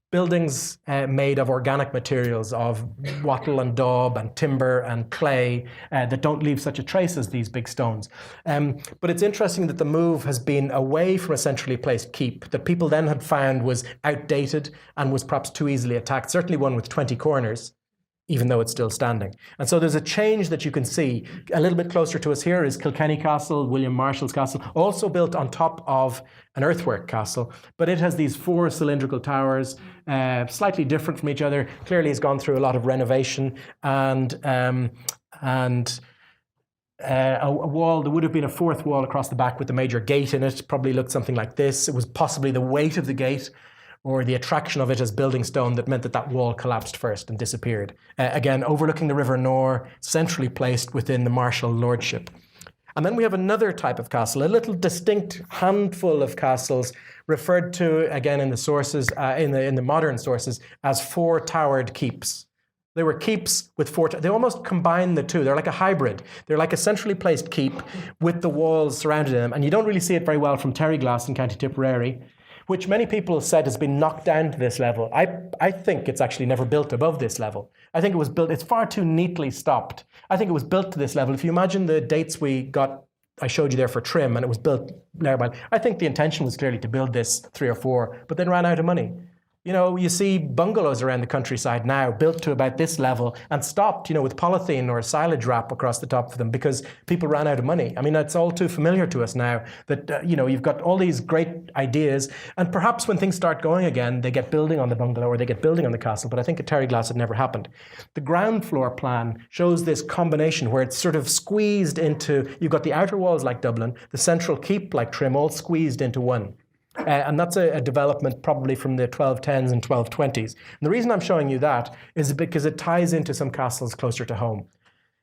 [SPEAKER 1] buildings made of organic materials, of wattle and daub and timber and clay that don't leave such a trace as these big stones. But it's interesting that the move has been away from a centrally placed keep that people then had found was outdated and was perhaps too easily attacked, certainly one with 20 corners, even though it's still standing. And so there's a change that you can see. A little bit closer to us here is Kilkenny Castle, William Marshall's castle, also built on top of an earthwork castle, but it has these 4 cylindrical towers, slightly different from each other. Clearly it's gone through a lot of renovation, and a wall, there would have been a 4th wall across the back with the major gate in it, probably looked something like this. It was possibly the weight of the gate or the attraction of it as building stone that meant that that wall collapsed first and disappeared. Again, overlooking the River Nore, centrally placed within the Marshall lordship. And then we have another type of castle, a little distinct handful of castles referred to, again, in the sources, in the modern sources, as 4-towered keeps. They were keeps with 4, they almost combine the two. They're like a hybrid. They're like a centrally placed keep with the walls surrounding them. And you don't really see it very well from Terryglass in County Tipperary, which many people have said has been knocked down to this level. I think it's actually never built above this level. I think it was built, it's far too neatly stopped. I think it was built to this level. If you imagine the dates I showed you there for Trim, and it was built nearby, I think the intention was clearly to build this 3 or 4, but then ran out of money. You know, you see bungalows around the countryside now built to about this level and stopped, with polythene or silage wrap across the top of them because people ran out of money. I mean, it's all too familiar to us now that, you've got all these great ideas, and perhaps when things start going again, they get building on the bungalow or they get building on the castle, but I think at Terryglass it never happened. The ground floor plan shows this combination where it's sort of squeezed into, you've got the outer walls like Dublin, the central keep like Trim, all squeezed into one. And that's a development probably from the 1210s and 1220s. And the reason I'm showing you that is because it ties into some castles closer to home.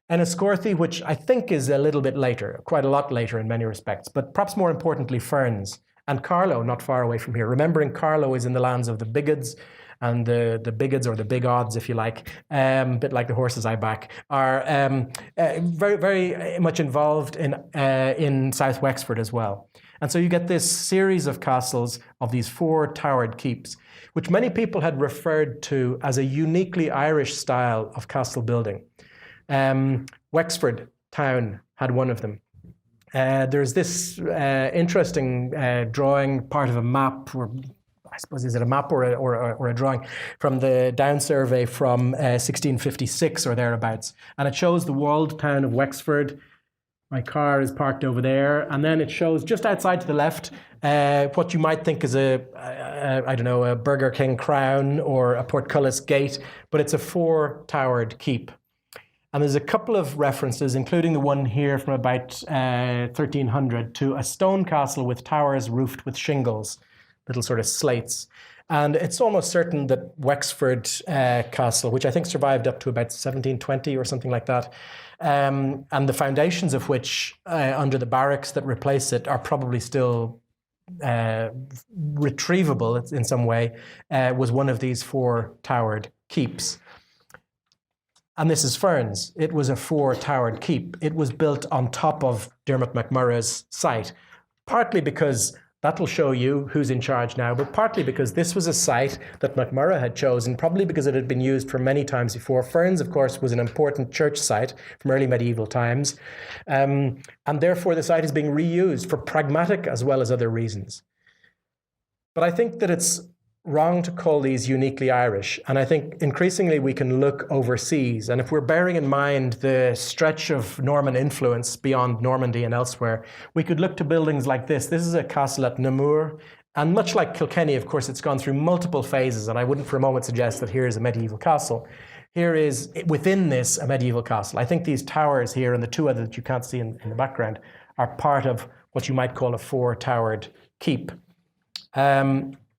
[SPEAKER 1] Enniscorthy, which I think is a little bit later, quite a lot later in many respects, but perhaps more importantly, Ferns. And Carlow, not far away from here. Remembering Carlow is in the lands of the Bigods, and the Bigods, or the Big Odds, if you like, a bit like the horses I back, are very, very much involved in South Wexford as well. And so you get this series of castles of these 4-towered keeps, which many people had referred to as a uniquely Irish style of castle building. Wexford town had one of them. There's this interesting drawing, part of a map, or I suppose is it a map or a drawing, from the Down survey from 1656 or thereabouts. And it shows the walled town of Wexford. My car is parked over there, and then it shows just outside to the left what you might think is a Burger King crown or a portcullis gate, but it's a 4-towered keep. And there's a couple of references, including the one here from about 1300, to a stone castle with towers roofed with shingles. little sort of slates. And it's almost certain that Wexford Castle, which I think survived up to about 1720 or something like that, and the foundations of which, under the barracks that replace it, are probably still retrievable in some way, was one of these 4-towered keeps. And this is Ferns. It was a 4-towered keep. It was built on top of Dermot McMurrough's site, partly because that'll show you who's in charge now, but partly because this was a site that McMurrough had chosen, probably because it had been used for many times before. Ferns, of course, was an important church site from early medieval times, and therefore the site is being reused for pragmatic as well as other reasons. But I think that it's wrong to call these uniquely Irish, and I think increasingly we can look overseas, and if we're bearing in mind the stretch of Norman influence beyond Normandy and elsewhere, we could look to buildings like this. This is a castle at Namur, and much like Kilkenny, of course, it's gone through multiple phases, and I wouldn't for a moment suggest that here is a medieval castle. Here is, within this, a medieval castle. I think these towers here and the 2 others that you can't see in the background are part of what you might call a 4-towered keep.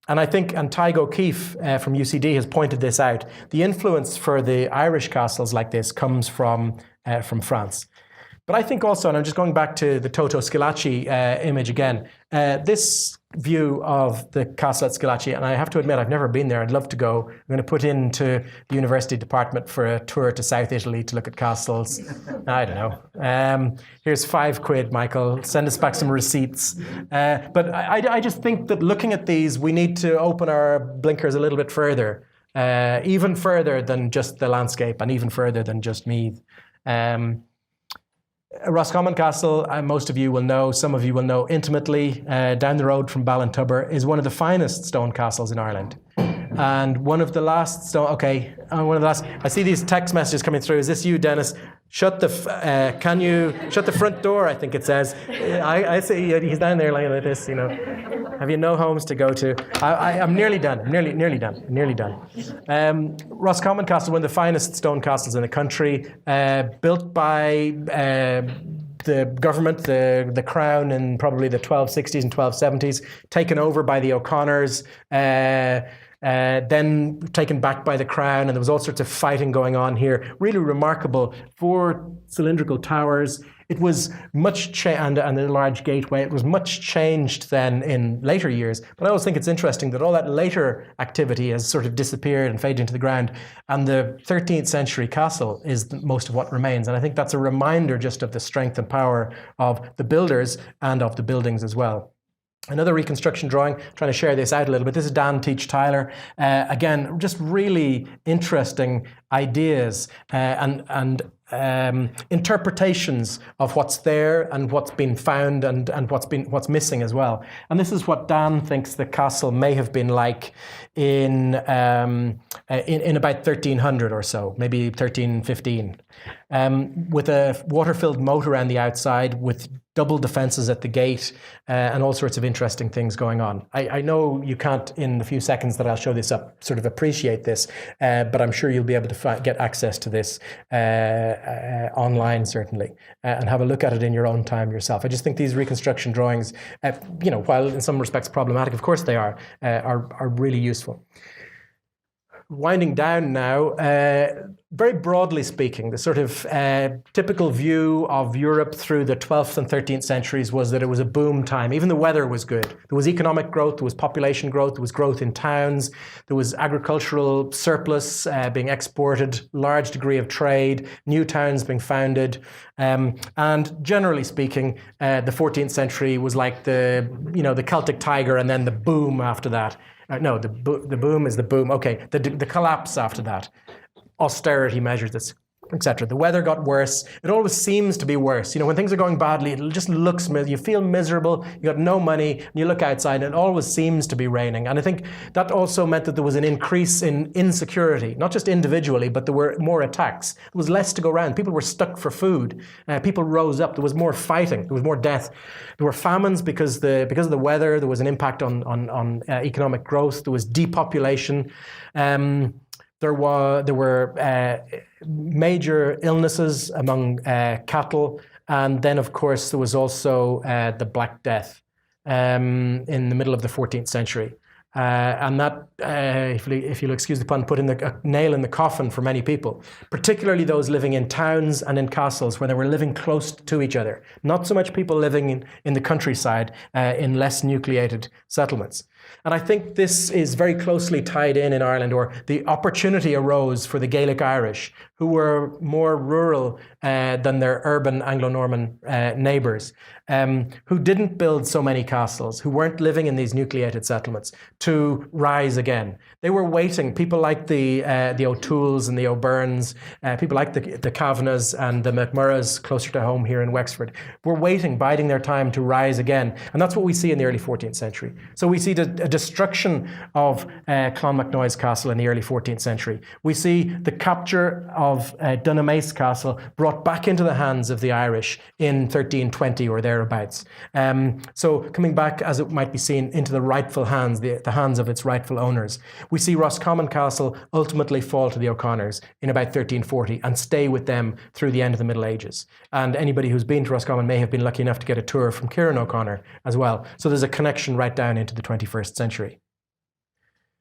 [SPEAKER 1] And I think, and Tygo O'Keefe from UCD has pointed this out, the influence for the Irish castles like this comes from France. But I think also, and I'm just going back to the Toto Schillaci image again, this view of the castle at Schillaci, and I have to admit I've never been there, I'd love to go. I'm going to put into the university department for a tour to South Italy to look at castles. I don't know. Here's £5, Michael, send us back some receipts. But I just think that looking at these, we need to open our blinkers a little bit further, even further than just the landscape and even further than just Meath. Roscommon Castle, most of you will know, some of you will know intimately, down the road from Ballintubber, is one of the finest stone castles in Ireland. And one of the last I see these text messages coming through. Is this you, Dennis? Can you shut the front door, I think it says. I see he's down there like this, you know. Have you no homes to go to? I'm nearly done. Nearly done. Roscommon Castle, one of the finest stone castles in the country, built by the government, the Crown, in probably the 1260s and 1270s, taken over by the O'Connors, then taken back by the Crown, and there was all sorts of fighting going on here. Really remarkable. 4 cylindrical towers. It was much and a large gateway. It was much changed then in later years. But I always think it's interesting that all that later activity has sort of disappeared and faded into the ground. And the 13th century castle is most of what remains. And I think that's a reminder just of the strength and power of the builders and of the buildings as well. Another reconstruction drawing, trying to share this out a little bit. This is Dan Teach Tyler. Again, just really interesting ideas and interpretations of what's there and what's been found and what's missing as well. And this is what Dan thinks the castle may have been like in about 1300 or so, maybe 1315, with a water-filled moat around the outside, with double defences at the gate, and all sorts of interesting things going on. I know you can't, in the few seconds that I'll show this up, sort of appreciate this, but I'm sure you'll be able to get access to this online, certainly, and have a look at it in your own time yourself. I just think these reconstruction drawings, while in some respects problematic, of course they are really useful. Winding down now, very broadly speaking, the sort of typical view of Europe through the 12th and 13th centuries was that it was a boom time. Even the weather was good. There was economic growth, there was population growth, there was growth in towns, there was agricultural surplus being exported, large degree of trade, new towns being founded. And generally speaking, the 14th century was like the Celtic tiger, and then the boom after that. No, the boom is the boom. Okay, the collapse after that. Austerity measures, etc. The weather got worse. It always seems to be worse. When things are going badly, it just looks, you feel miserable, you got no money, and you look outside, and it always seems to be raining. And I think that also meant that there was an increase in insecurity, not just individually, but there were more attacks. There was less to go around. People were stuck for food. People rose up. There was more fighting. There was more death. There were famines because of the weather. There was an impact on economic growth. There was depopulation. There were major illnesses among cattle, and then, of course, there was also the Black Death. in the middle of the 14th century. And that, if you'll excuse the pun, put in a nail in the coffin for many people, particularly those living in towns and in castles where they were living close to each other. Not so much people living in the countryside in less nucleated settlements. And I think this is very closely tied in Ireland, or the opportunity arose for the Gaelic Irish, who were more rural than their urban Anglo-Norman neighbours, who didn't build so many castles, who weren't living in these nucleated settlements, to rise again. They were waiting. People like the O'Tooles and the O'Byrnes, people like the Kavanaghs and the McMurraghs, closer to home here in Wexford, were waiting, biding their time to rise again. And that's what we see in the early 14th century. So we see a destruction of Clonmacnoise Castle in the early 14th century. We see the capture of Dunamis Castle brought back into the hands of the Irish in 1320 or thereabouts. So coming back, as it might be seen, into the rightful hands, the hands of its rightful owners. We see Roscommon Castle ultimately fall to the O'Connors in about 1340 and stay with them through the end of the Middle Ages. And anybody who's been to Roscommon may have been lucky enough to get a tour from Kieran O'Connor as well. So there's a connection right down into the 21st century.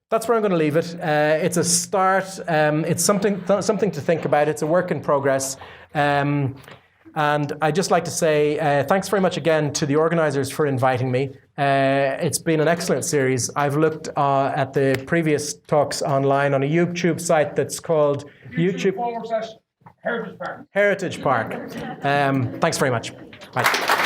[SPEAKER 1] That's where I'm going to leave it. It's a start. It's something to think about. It's a work in progress. And I'd just like to say thanks very much again to the organisers for inviting me. It's been an excellent series. I've looked at the previous talks online on a YouTube site that's called YouTube
[SPEAKER 2] /Heritage Park.
[SPEAKER 1] Heritage Park. Thanks very much. Bye.